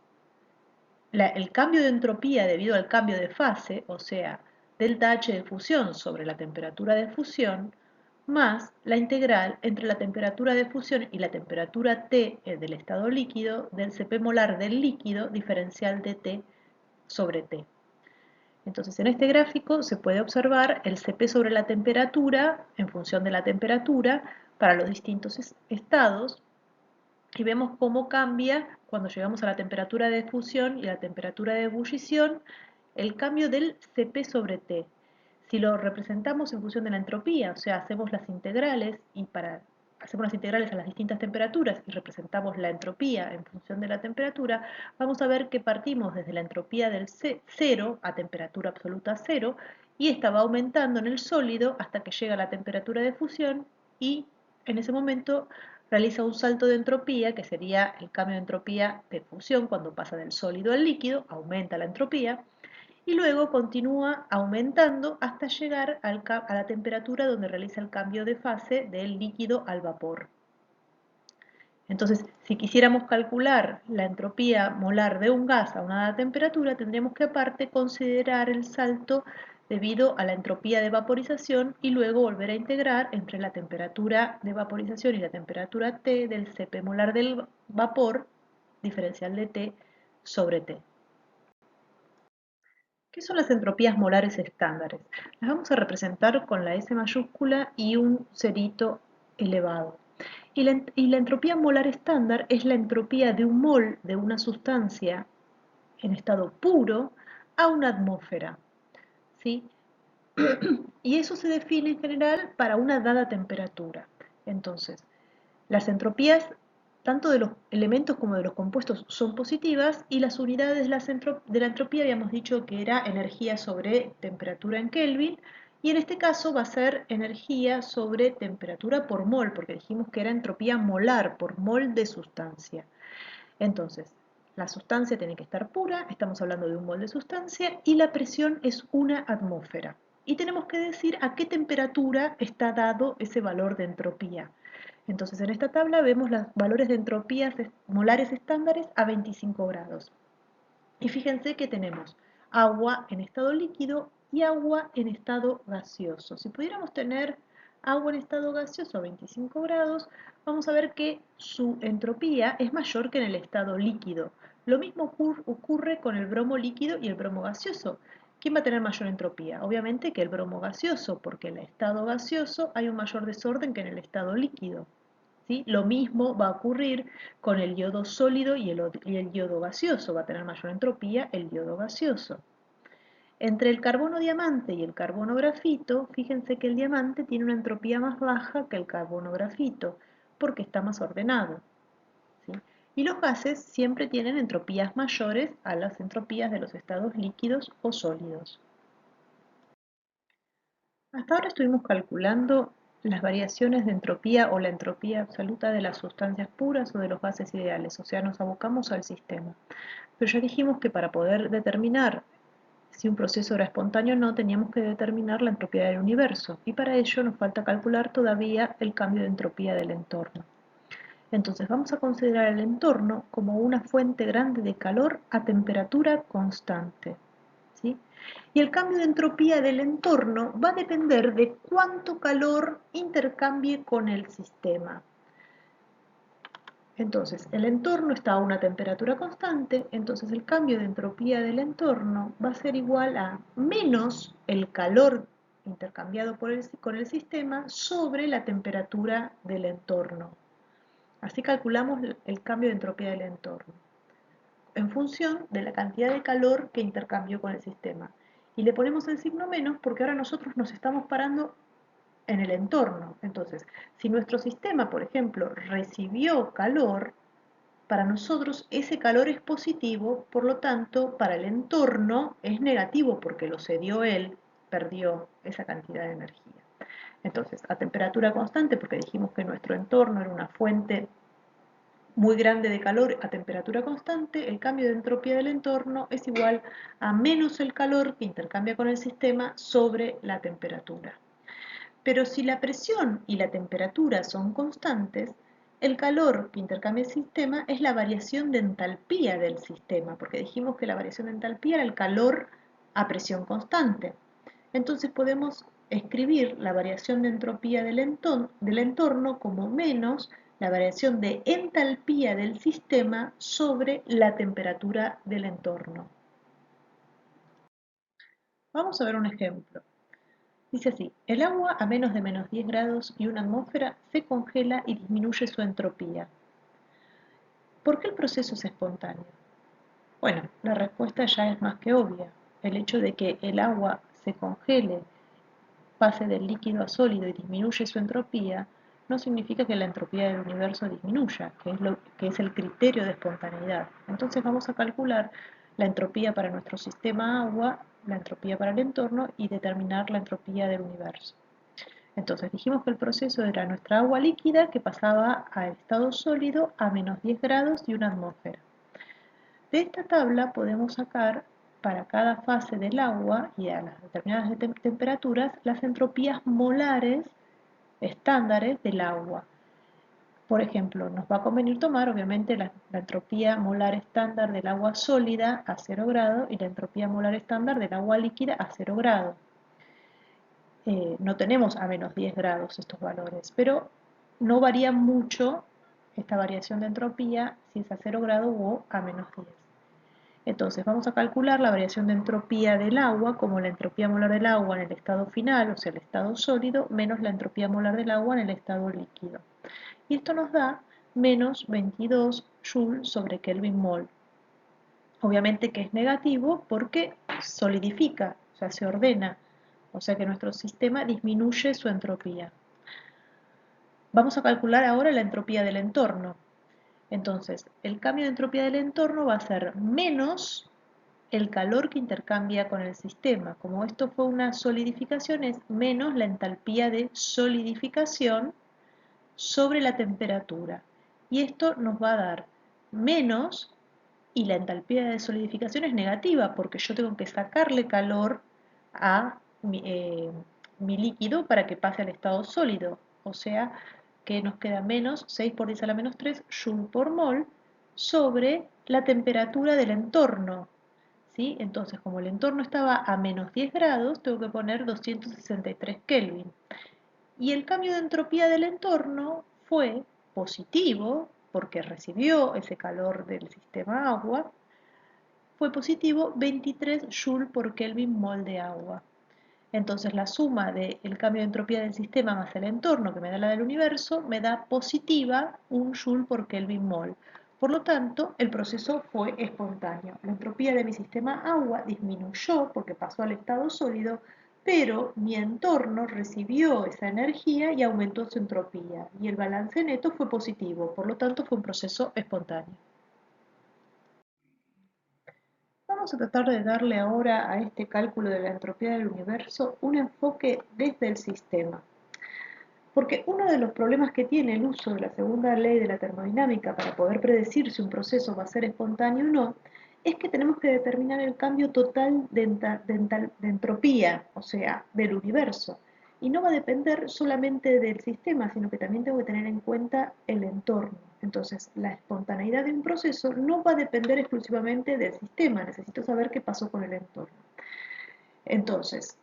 el cambio de entropía debido al cambio de fase, o sea, delta H de fusión sobre la temperatura de fusión, más la integral entre la temperatura de fusión y la temperatura T del estado líquido del Cp molar del líquido diferencial de T sobre T. Entonces, en este gráfico se puede observar el Cp sobre la temperatura en función de la temperatura para los distintos estados y vemos cómo cambia cuando llegamos a la temperatura de fusión y la temperatura de ebullición el cambio del Cp sobre T. Si lo representamos en función de la entropía, o sea, hacemos las integrales hacemos las integrales a las distintas temperaturas y representamos la entropía en función de la temperatura, vamos a ver que partimos desde la entropía del cero a temperatura absoluta cero y esta va aumentando en el sólido hasta que llega a la temperatura de fusión y en ese momento realiza un salto de entropía, que sería el cambio de entropía de fusión cuando pasa del sólido al líquido, aumenta la entropía, y luego continúa aumentando hasta llegar a la temperatura donde realiza el cambio de fase del líquido al vapor. Entonces, si quisiéramos calcular la entropía molar de un gas a una dada temperatura, tendríamos que aparte considerar el salto debido a la entropía de vaporización y luego volver a integrar entre la temperatura de vaporización y la temperatura T del Cp molar del vapor diferencial de T sobre T. ¿Qué son las entropías molares estándares? Las vamos a representar con la S mayúscula y un cerito elevado. Y la entropía molar estándar es la entropía de un mol de una sustancia en estado puro a una atmósfera, ¿sí? Y eso se define en general para una dada temperatura. Entonces, Las entropías, tanto de los elementos como de los compuestos, son positivas y las unidades de la entropía habíamos dicho que era energía sobre temperatura en Kelvin y en este caso va a ser energía sobre temperatura por mol, porque dijimos que era entropía molar por mol de sustancia. Entonces, la sustancia tiene que estar pura, estamos hablando de un mol de sustancia, y la presión es una atmósfera. Y tenemos que decir a qué temperatura está dado ese valor de entropía. Entonces, en esta tabla vemos los valores de entropías molares estándares a 25 grados. Y fíjense que tenemos agua en estado líquido y agua en estado gaseoso. Si pudiéramos tener agua en estado gaseoso a 25 grados, vamos a ver que su entropía es mayor que en el estado líquido. Lo mismo ocurre con el bromo líquido y el bromo gaseoso. ¿Quién va a tener mayor entropía? Obviamente que el bromo gaseoso, porque en el estado gaseoso hay un mayor desorden que en el estado líquido. ¿Sí? Lo mismo va a ocurrir con el yodo sólido y el yodo gaseoso. Va a tener mayor entropía el yodo gaseoso. Entre el carbono diamante y el carbono grafito, fíjense que el diamante tiene una entropía más baja que el carbono grafito, porque está más ordenado. ¿Sí? Y los gases siempre tienen entropías mayores a las entropías de los estados líquidos o sólidos. Hasta ahora estuvimos calculando las variaciones de entropía o la entropía absoluta de las sustancias puras o de los gases ideales, o sea, nos abocamos al sistema. Pero ya dijimos que para poder determinar si un proceso era espontáneo o no, teníamos que determinar la entropía del universo, y para ello nos falta calcular todavía el cambio de entropía del entorno. Entonces vamos a considerar el entorno como una fuente grande de calor a temperatura constante. ¿Sí? Y el cambio de entropía del entorno va a depender de cuánto calor intercambie con el sistema. Entonces, el entorno está a una temperatura constante, entonces el cambio de entropía del entorno va a ser igual a menos el calor intercambiado con el sistema sobre la temperatura del entorno. Así calculamos el cambio de entropía del entorno en función de la cantidad de calor que intercambió con el sistema. Y le ponemos el signo menos porque ahora nosotros nos estamos parando en el entorno. Entonces, si nuestro sistema, por ejemplo, recibió calor, para nosotros ese calor es positivo, por lo tanto, para el entorno es negativo porque lo cedió él, perdió esa cantidad de energía. Entonces, a temperatura constante, porque dijimos que nuestro entorno era una fuente muy grande de calor a temperatura constante, el cambio de entropía del entorno es igual a menos el calor que intercambia con el sistema sobre la temperatura. Pero si la presión y la temperatura son constantes, el calor que intercambia el sistema es la variación de entalpía del sistema, porque dijimos que la variación de entalpía era el calor a presión constante. Entonces podemos escribir la variación de entropía del entorno como menos la variación de entalpía del sistema sobre la temperatura del entorno. Vamos a ver un ejemplo. Dice así, el agua a menos 10 grados y una atmósfera se congela y disminuye su entropía. ¿Por qué el proceso es espontáneo? Bueno, la respuesta ya es más que obvia. El hecho de que el agua se congele, pase del líquido a sólido y disminuye su entropía, no significa que la entropía del universo disminuya, que es el criterio de espontaneidad. Entonces vamos a calcular la entropía para nuestro sistema agua, la entropía para el entorno y determinar la entropía del universo. Entonces dijimos que el proceso era nuestra agua líquida que pasaba a estado sólido a menos 10 grados y una atmósfera. De esta tabla podemos sacar para cada fase del agua y a las determinadas temperaturas las entropías molares estándares del agua. Por ejemplo, nos va a convenir tomar obviamente la entropía molar estándar del agua sólida a 0 grado y la entropía molar estándar del agua líquida a 0 grado. No tenemos a menos 10 grados estos valores, pero no varía mucho esta variación de entropía si es a 0 grado o a menos 10. Entonces vamos a calcular la variación de entropía del agua como la entropía molar del agua en el estado final, o sea, el estado sólido, menos la entropía molar del agua en el estado líquido. Y esto nos da menos 22 Joule sobre Kelvin mol. Obviamente que es negativo porque solidifica, o sea, se ordena, o sea que nuestro sistema disminuye su entropía. Vamos a calcular ahora la entropía del entorno. Entonces, el cambio de entropía del entorno va a ser menos el calor que intercambia con el sistema. Como esto fue una solidificación, es menos la entalpía de solidificación sobre la temperatura. Y esto nos va a dar menos, y la entalpía de solidificación es negativa, porque yo tengo que sacarle calor a mi líquido para que pase al estado sólido. O sea que nos queda menos 6 por 10 a la menos 3 joule por mol sobre la temperatura del entorno. ¿Sí? Entonces, como el entorno estaba a menos 10 grados, tengo que poner 263 Kelvin. Y el cambio de entropía del entorno fue positivo, porque recibió ese calor del sistema agua, fue positivo 23 Joule por Kelvin mol de agua. Entonces la suma del cambio de entropía del sistema más el entorno, que me da la del universo, me da positiva 1 Joule por Kelvin mol. Por lo tanto, el proceso fue espontáneo. La entropía de mi sistema agua disminuyó porque pasó al estado sólido, pero mi entorno recibió esa energía y aumentó su entropía. Y el balance neto fue positivo, por lo tanto fue un proceso espontáneo. Vamos a tratar de darle ahora a este cálculo de la entropía del universo un enfoque desde el sistema. Porque uno de los problemas que tiene el uso de la segunda ley de la termodinámica para poder predecir si un proceso va a ser espontáneo o no, es que tenemos que determinar el cambio total de entropía, o sea, del universo. Y no va a depender solamente del sistema, sino que también tengo que tener en cuenta el entorno. Entonces, la espontaneidad de un proceso no va a depender exclusivamente del sistema, necesito saber qué pasó con el entorno. Entonces,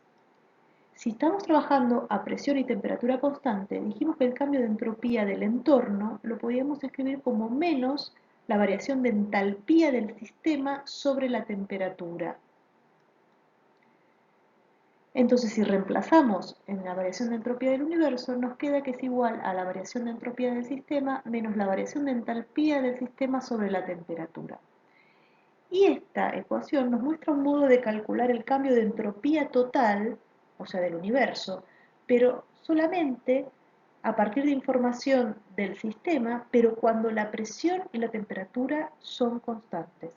si estamos trabajando a presión y temperatura constante, dijimos que el cambio de entropía del entorno lo podíamos escribir como menos la variación de entalpía del sistema sobre la temperatura. Entonces, si reemplazamos en la variación de entropía del universo, nos queda que es igual a la variación de entropía del sistema menos la variación de entalpía del sistema sobre la temperatura. Y esta ecuación nos muestra un modo de calcular el cambio de entropía total, o sea, del universo, pero solamente a partir de información del sistema, pero cuando la presión y la temperatura son constantes.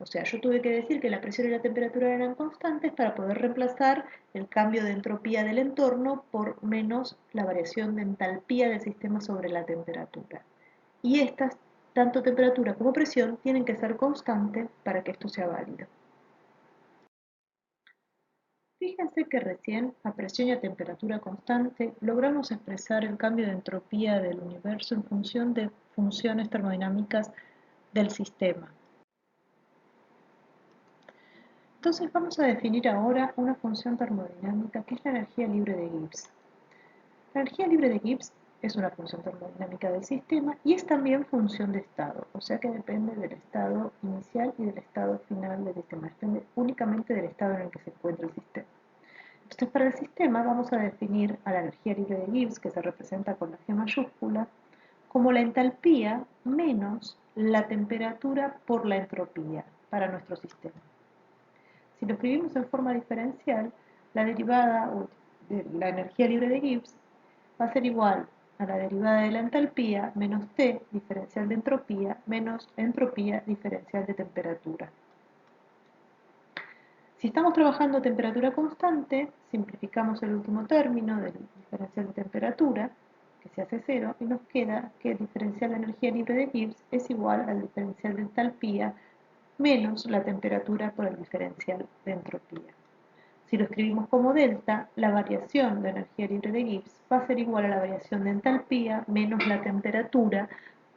O sea, yo tuve que decir que la presión y la temperatura eran constantes para poder reemplazar el cambio de entropía del entorno por menos la variación de entalpía del sistema sobre la temperatura. Y estas, tanto temperatura como presión, tienen que ser constantes para que esto sea válido. Fíjense que recién, a presión y a temperatura constante, logramos expresar el cambio de entropía del universo en función de funciones termodinámicas del sistema. Entonces vamos a definir ahora una función termodinámica que es la energía libre de Gibbs. La energía libre de Gibbs es una función termodinámica del sistema y es también función de estado, o sea que depende del estado inicial y del estado final del sistema, depende únicamente del estado en el que se encuentra el sistema. Entonces para el sistema vamos a definir a la energía libre de Gibbs, que se representa con la G mayúscula, como la entalpía menos la temperatura por la entropía para nuestro sistema. Si lo escribimos en forma diferencial, la derivada de la energía libre de Gibbs va a ser igual a la derivada de la entalpía menos T diferencial de entropía menos entropía diferencial de temperatura. Si estamos trabajando a temperatura constante, simplificamos el último término del diferencial de temperatura, que se hace cero, y nos queda que el diferencial de energía libre de Gibbs es igual al diferencial de entalpía menos la temperatura por el diferencial de entropía. Si lo escribimos como delta, la variación de energía libre de Gibbs va a ser igual a la variación de entalpía menos la temperatura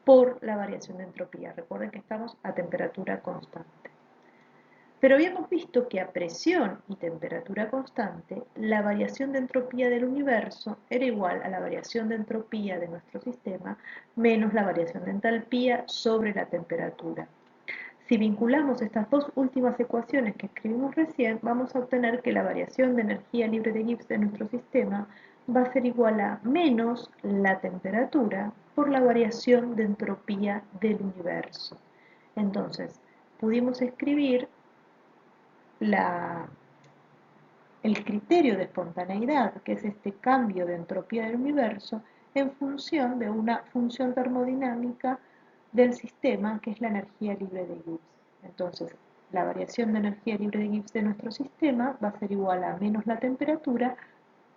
por la variación de entropía. Recuerden que estamos a temperatura constante. Pero habíamos visto que a presión y temperatura constante, la variación de entropía del universo era igual a la variación de entropía de nuestro sistema menos la variación de entalpía sobre la temperatura. Si vinculamos estas dos últimas ecuaciones que escribimos recién, vamos a obtener que la variación de energía libre de Gibbs de nuestro sistema va a ser igual a menos la temperatura por la variación de entropía del universo. Entonces, pudimos escribir el criterio de espontaneidad, que es este cambio de entropía del universo, en función de una función termodinámica del sistema, que es la energía libre de Gibbs. Entonces, la variación de energía libre de Gibbs de nuestro sistema va a ser igual a menos la temperatura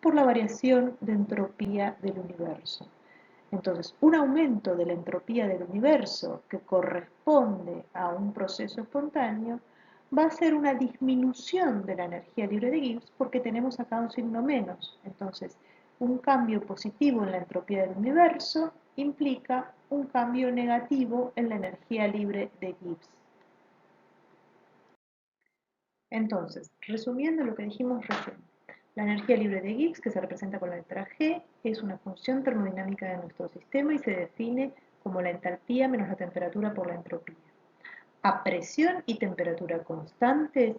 por la variación de entropía del universo. Entonces, un aumento de la entropía del universo que corresponde a un proceso espontáneo va a ser una disminución de la energía libre de Gibbs porque tenemos acá un signo menos. Entonces, un cambio positivo en la entropía del universo implica un cambio negativo en la energía libre de Gibbs. Entonces, resumiendo lo que dijimos recién, la energía libre de Gibbs, que se representa con la letra G, es una función termodinámica de nuestro sistema y se define como la entalpía menos la temperatura por la entropía. A presión y temperatura constantes,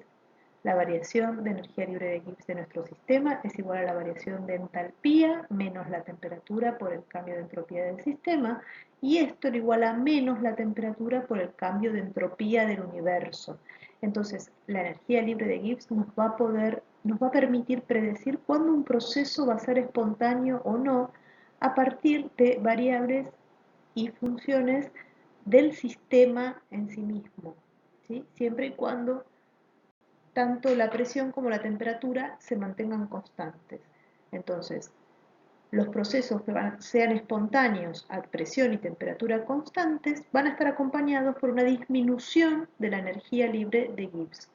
la variación de energía libre de Gibbs de nuestro sistema es igual a la variación de entalpía menos la temperatura por el cambio de entropía del sistema, y esto lo igual a menos la temperatura por el cambio de entropía del universo. Entonces, la energía libre de Gibbs nos va a permitir predecir cuándo un proceso va a ser espontáneo o no a partir de variables y funciones del sistema en sí mismo, ¿sí? Siempre y cuando tanto la presión como la temperatura se mantengan constantes. Entonces, los procesos que sean espontáneos a presión y temperatura constantes van a estar acompañados por una disminución de la energía libre de Gibbs.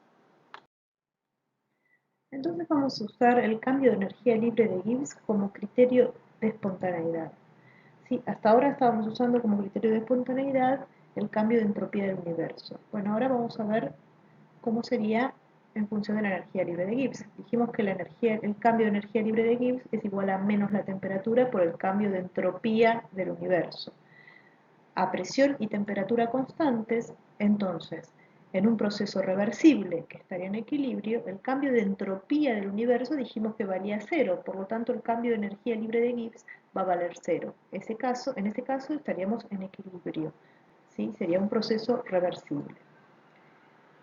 Entonces vamos a usar el cambio de energía libre de Gibbs como criterio de espontaneidad. Sí, hasta ahora estábamos usando como criterio de espontaneidad el cambio de entropía del universo. Bueno, ahora vamos a ver cómo sería en función de la energía libre de Gibbs. Dijimos que el cambio de energía libre de Gibbs es igual a menos la temperatura por el cambio de entropía del universo. A presión y temperatura constantes, entonces, en un proceso reversible que estaría en equilibrio, el cambio de entropía del universo dijimos que valía cero, por lo tanto el cambio de energía libre de Gibbs va a valer cero. En ese caso estaríamos en equilibrio, ¿sí? Sería un proceso reversible.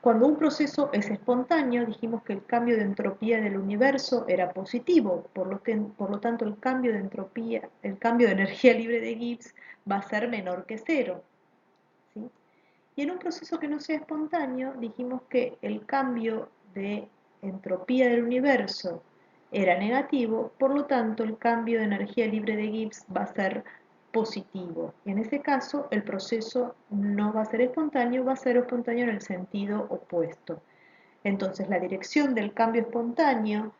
Cuando un proceso es espontáneo, dijimos que el cambio de entropía del universo era positivo, por lo tanto el cambio de entropía, el cambio de energía libre de Gibbs va a ser menor que cero, ¿sí? Y en un proceso que no sea espontáneo, dijimos que el cambio de entropía del universo era negativo, por lo tanto el cambio de energía libre de Gibbs va a ser positivo. Y en ese caso el proceso no va a ser espontáneo, va a ser espontáneo en el sentido opuesto. Entonces la dirección del cambio espontáneo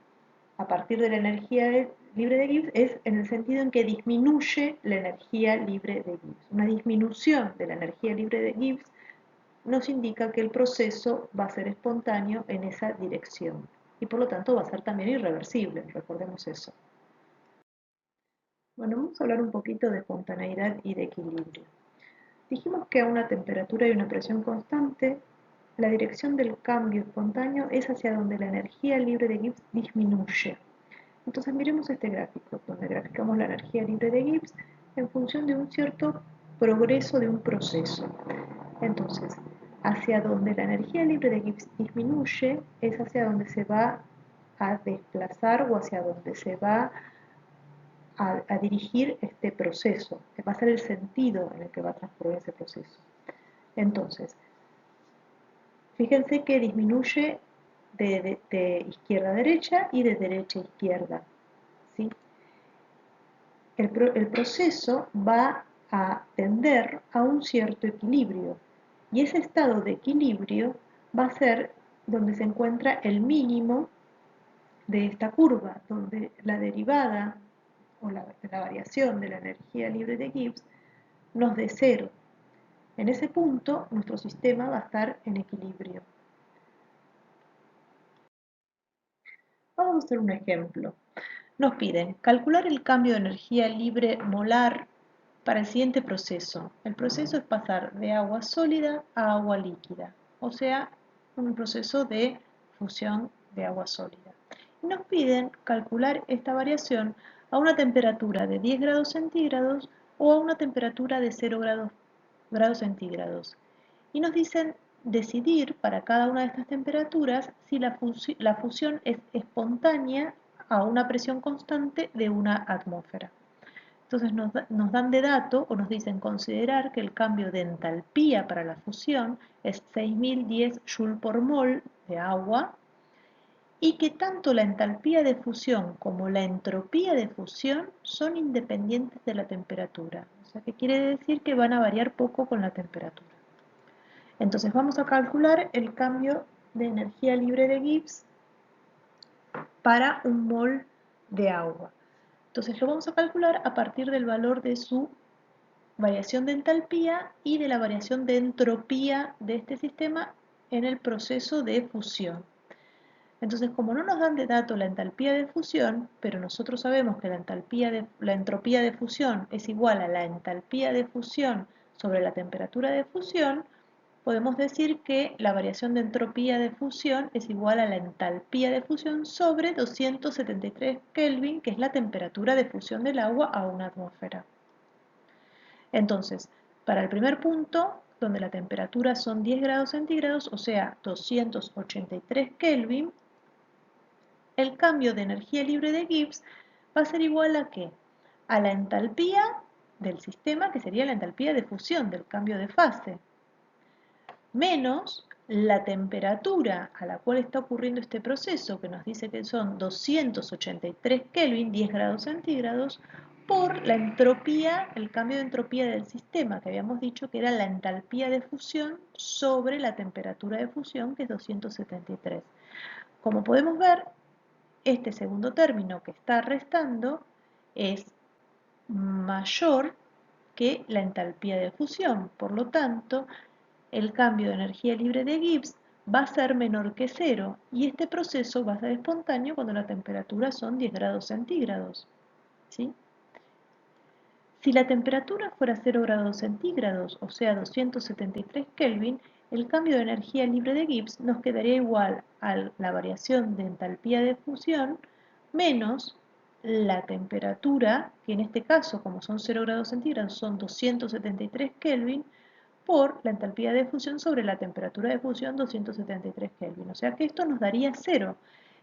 a partir de la energía libre de Gibbs es en el sentido en que disminuye la energía libre de Gibbs. Una disminución de la energía libre de Gibbs nos indica que el proceso va a ser espontáneo en esa dirección y por lo tanto va a ser también irreversible, recordemos eso. Bueno, vamos a hablar un poquito de espontaneidad y de equilibrio. Dijimos que a una temperatura y una presión constante, la dirección del cambio espontáneo es hacia donde la energía libre de Gibbs disminuye. Entonces miremos este gráfico, donde graficamos la energía libre de Gibbs en función de un cierto progreso de un proceso. Entonces, hacia donde la energía libre de Gibbs disminuye es hacia donde se va a desplazar o hacia donde se va a dirigir este proceso, que va a ser el sentido en el que va a transcurrir ese proceso. Entonces, fíjense que disminuye de izquierda a derecha y de derecha a izquierda, ¿sí? El proceso va a tender a un cierto equilibrio y ese estado de equilibrio va a ser donde se encuentra el mínimo de esta curva, donde la derivada o la variación de la energía libre de Gibbs nos dé cero. En ese punto nuestro sistema va a estar en equilibrio. Vamos a hacer un ejemplo. Nos piden calcular el cambio de energía libre molar para el siguiente proceso. El proceso es pasar de agua sólida a agua líquida, o sea, un proceso de fusión de agua sólida. Y nos piden calcular esta variación a una temperatura de 10 grados centígrados o a una temperatura de 0 grados centígrados. Y nos dicen decidir para cada una de estas temperaturas si la fusión es espontánea a una presión constante de una atmósfera. Entonces nos dan de dato o nos dicen considerar que el cambio de entalpía para la fusión es 6010 Joule por mol de agua y que tanto la entalpía de fusión como la entropía de fusión son independientes de la temperatura. O sea que quiere decir que van a variar poco con la temperatura. Entonces vamos a calcular el cambio de energía libre de Gibbs para un mol de agua. Entonces lo vamos a calcular a partir del valor de su variación de entalpía y de la variación de entropía de este sistema en el proceso de fusión. Entonces, como no nos dan de dato la entalpía de fusión, pero nosotros sabemos que la entropía de fusión es igual a la entalpía de fusión sobre la temperatura de fusión, podemos decir que la variación de entropía de fusión es igual a la entalpía de fusión sobre 273 Kelvin, que es la temperatura de fusión del agua a una atmósfera. Entonces, para el primer punto, donde la temperatura son 10 grados centígrados, o sea, 283 Kelvin, el cambio de energía libre de Gibbs va a ser igual a ¿qué? A la entalpía del sistema, que sería la entalpía de fusión del cambio de fase, menos la temperatura a la cual está ocurriendo este proceso, que nos dice que son 283 Kelvin, 10 grados centígrados, por la entropía, el cambio de entropía del sistema, que habíamos dicho que era la entalpía de fusión sobre la temperatura de fusión, que es 273. Como podemos ver, este segundo término que está restando es mayor que la entalpía de fusión. Por lo tanto, el cambio de energía libre de Gibbs va a ser menor que cero y este proceso va a ser espontáneo cuando la temperatura son 10 grados centígrados. ¿Sí? Si la temperatura fuera 0 grados centígrados, o sea 273 Kelvin, el cambio de energía libre de Gibbs nos quedaría igual a la variación de entalpía de fusión menos la temperatura, que en este caso, como son 0 grados centígrados, son 273 Kelvin, por la entalpía de fusión sobre la temperatura de fusión 273 Kelvin. O sea que esto nos daría 0.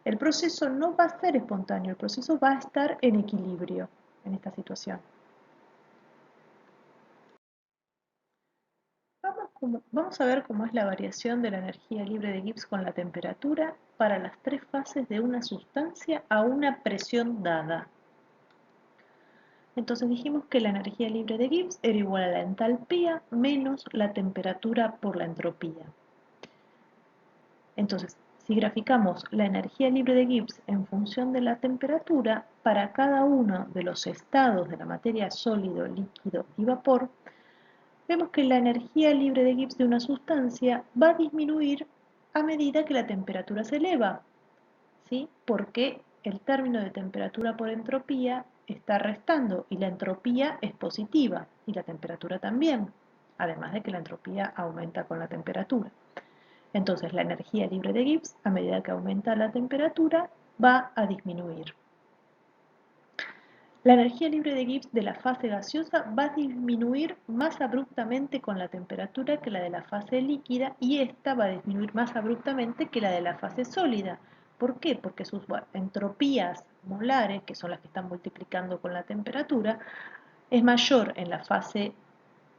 El proceso no va a ser espontáneo, el proceso va a estar en equilibrio en esta situación. Vamos a ver cómo es la variación de la energía libre de Gibbs con la temperatura para las tres fases de una sustancia a una presión dada. Entonces dijimos que la energía libre de Gibbs era igual a la entalpía menos la temperatura por la entropía. Entonces, si graficamos la energía libre de Gibbs en función de la temperatura, para cada uno de los estados de la materia sólido, líquido y vapor, vemos que la energía libre de Gibbs de una sustancia va a disminuir a medida que la temperatura se eleva, ¿sí? Porque el término de temperatura por entropía está restando y la entropía es positiva y la temperatura también, además de que la entropía aumenta con la temperatura. Entonces la energía libre de Gibbs, a medida que aumenta la temperatura, va a disminuir. La energía libre de Gibbs de la fase gaseosa va a disminuir más abruptamente con la temperatura que la de la fase líquida y esta va a disminuir más abruptamente que la de la fase sólida. ¿Por qué? Porque sus entropías molares, que son las que están multiplicando con la temperatura, es mayor en la fase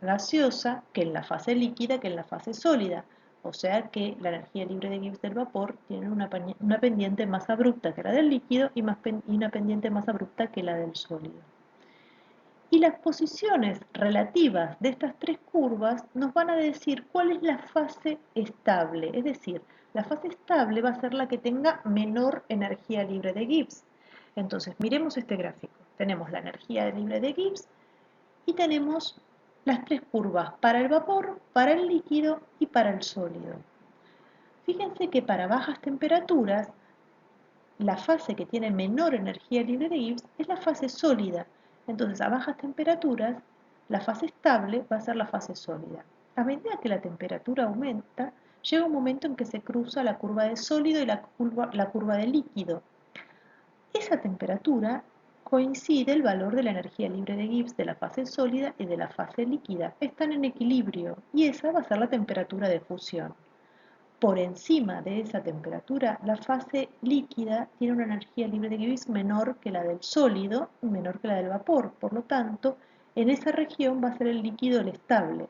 gaseosa que en la fase líquida que en la fase sólida. O sea que la energía libre de Gibbs del vapor tiene una pendiente más abrupta que la del líquido y una pendiente más abrupta que la del sólido. Y las posiciones relativas de estas tres curvas nos van a decir cuál es la fase estable. Es decir, la fase estable va a ser la que tenga menor energía libre de Gibbs. Entonces, miremos este gráfico. Tenemos la energía libre de Gibbs y tenemos las tres curvas para el vapor, para el líquido y para el sólido. Fíjense que para bajas temperaturas, la fase que tiene menor energía libre de Gibbs es la fase sólida. Entonces, a bajas temperaturas, la fase estable va a ser la fase sólida. A medida que la temperatura aumenta, llega un momento en que se cruza la curva de sólido y la curva de líquido. Esa temperatura coincide el valor de la energía libre de Gibbs de la fase sólida y de la fase líquida. Están en equilibrio y esa va a ser la temperatura de fusión. por encima de esa temperatura, la fase líquida tiene una energía libre de Gibbs menor que la del sólido y menor que la del vapor. Por lo tanto, en esa región va a ser el líquido el estable,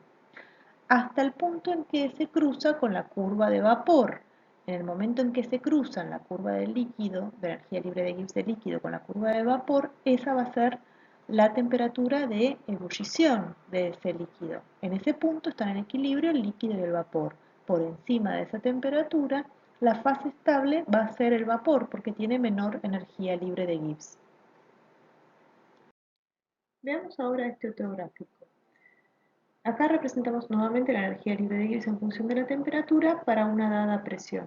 hasta el punto en que se cruza con la curva de vapor. En el momento en que se cruzan la curva del líquido, de energía libre de Gibbs del líquido con la curva de vapor, esa va a ser la temperatura de ebullición de ese líquido. En ese punto están en equilibrio el líquido y el vapor. Por encima de esa temperatura, la fase estable va a ser el vapor porque tiene menor energía libre de Gibbs. Veamos ahora este otro gráfico. Acá representamos nuevamente la energía libre de Gibbs en función de la temperatura para una dada presión.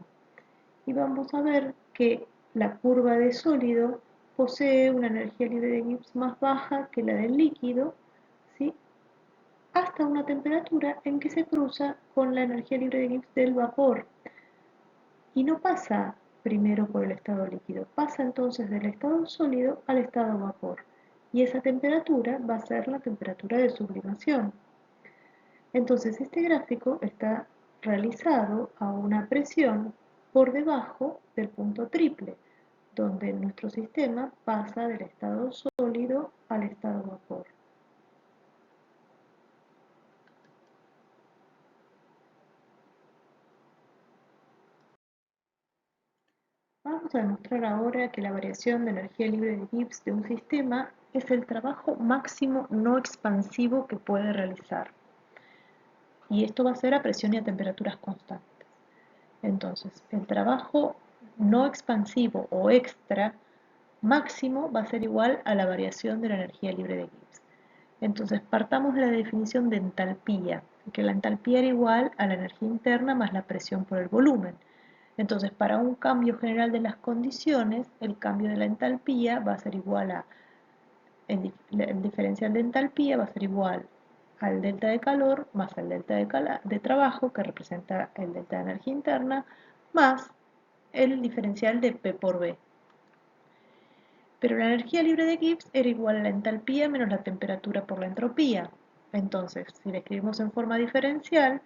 Y vamos a ver que la curva de sólido posee una energía libre de Gibbs más baja que la del líquido, ¿sí? Hasta una temperatura en que se cruza con la energía libre de Gibbs del vapor. Y no pasa primero por el estado líquido, pasa entonces del estado sólido al estado vapor. Y esa temperatura va a ser la temperatura de sublimación. Entonces este gráfico está realizado a una presión por debajo del punto triple, donde nuestro sistema pasa del estado sólido al estado vapor. Vamos a demostrar ahora que la variación de energía libre de Gibbs de un sistema es el trabajo máximo no expansivo que puede realizar. Y esto va a ser a presión y a temperaturas constantes. Entonces, el trabajo no expansivo o extra máximo va a ser igual a la variación de la energía libre de Gibbs. Entonces, partamos de la definición de entalpía, que la entalpía era igual a la energía interna más la presión por el volumen. Entonces, para un cambio general de las condiciones, el cambio de la entalpía va a ser igual a, el diferencial de entalpía va a ser igual al delta de calor más el delta de trabajo, que representa el delta de energía interna, más el diferencial de P por B. Pero la energía libre de Gibbs era igual a la entalpía menos la temperatura por la entropía. Entonces, si la escribimos en forma diferencial,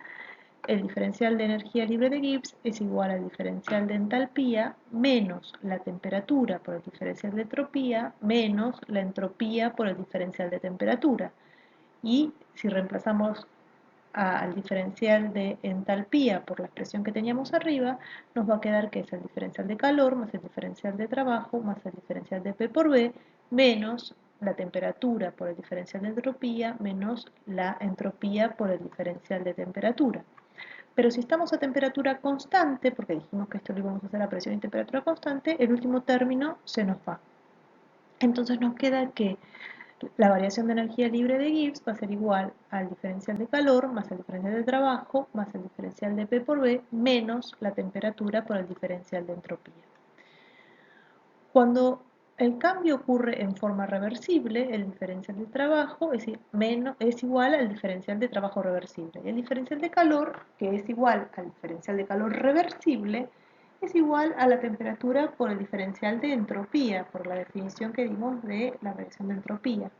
el diferencial de energía libre de Gibbs es igual al diferencial de entalpía menos la temperatura por el diferencial de entropía menos la entropía por el diferencial de temperatura. Y si reemplazamos al diferencial de entalpía por la expresión que teníamos arriba, nos va a quedar que es el diferencial de calor más el diferencial de trabajo más el diferencial de P por B menos la temperatura por el diferencial de entropía menos la entropía por el diferencial de temperatura. Pero si estamos a temperatura constante, porque dijimos que esto lo íbamos a hacer a presión y temperatura constante, el último término se nos va. Entonces nos queda que la variación de energía libre de Gibbs va a ser igual al diferencial de calor más el diferencial de trabajo más el diferencial de P por B menos la temperatura por el diferencial de entropía. Cuando el cambio ocurre en forma reversible, el diferencial de trabajo es igual al diferencial de trabajo reversible. Y el diferencial de calor, que es igual al diferencial de calor reversible, es igual a la temperatura por el diferencial de entropía, por la definición que dimos de la variación de entropía.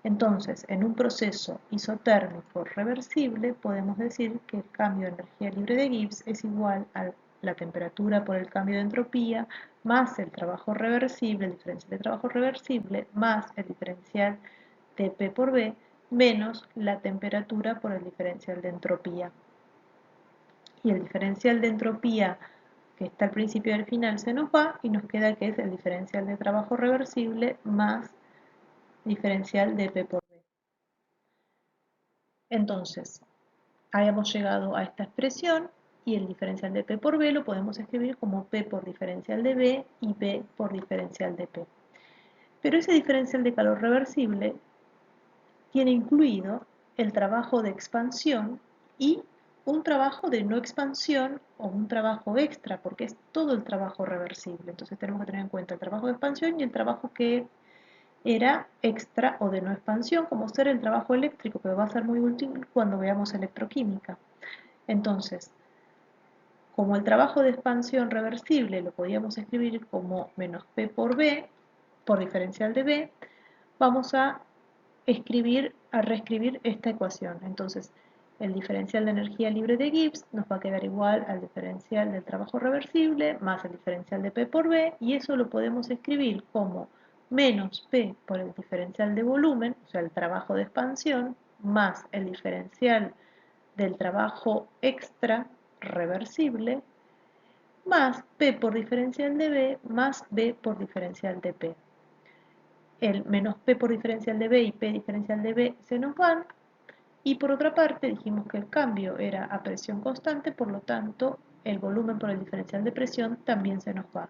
Entonces, en un proceso isotérmico reversible, podemos decir que el cambio de energía libre de Gibbs es igual a la temperatura por el cambio de entropía más el trabajo reversible, el diferencial de trabajo reversible, más el diferencial de P por B, menos la temperatura por el diferencial de entropía. Y el diferencial de entropía que está al principio y al final se nos va y nos queda que es el diferencial de trabajo reversible más diferencial de P por B. Entonces, habíamos llegado a esta expresión y el diferencial de P por B lo podemos escribir como P por diferencial de B y B por diferencial de P. Pero ese diferencial de calor reversible tiene incluido el trabajo de expansión y un trabajo de no expansión o un trabajo extra, porque es todo el trabajo reversible. Entonces tenemos que tener en cuenta el trabajo de expansión y el trabajo que era extra o de no expansión, como ser el trabajo eléctrico, que va a ser muy útil cuando veamos electroquímica. Entonces, como el trabajo de expansión reversible lo podíamos escribir como menos P por B, por diferencial de B, vamos a reescribir esta ecuación. Entonces, el diferencial de energía libre de Gibbs nos va a quedar igual al diferencial del trabajo reversible más el diferencial de P por B, y eso lo podemos escribir como menos P por el diferencial de volumen, o sea, el trabajo de expansión, más el diferencial del trabajo extra reversible, más P por diferencial de B, más B por diferencial de P. El menos P por diferencial de B y P diferencial de B se nos van, y por otra parte dijimos que el cambio era a presión constante, por lo tanto el volumen por el diferencial de presión también se nos va.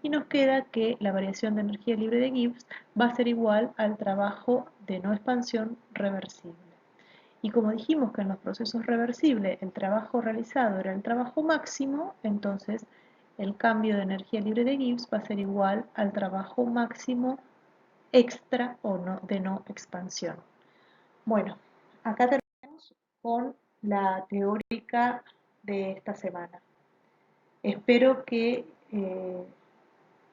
Y nos queda que la variación de energía libre de Gibbs va a ser igual al trabajo de no expansión reversible. Y como dijimos que en los procesos reversibles el trabajo realizado era el trabajo máximo, entonces el cambio de energía libre de Gibbs va a ser igual al trabajo máximo extra o no, de no expansión. Bueno, acá terminamos con la teórica de esta semana. Espero que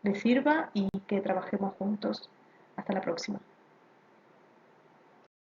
les sirva y que trabajemos juntos. Hasta la próxima.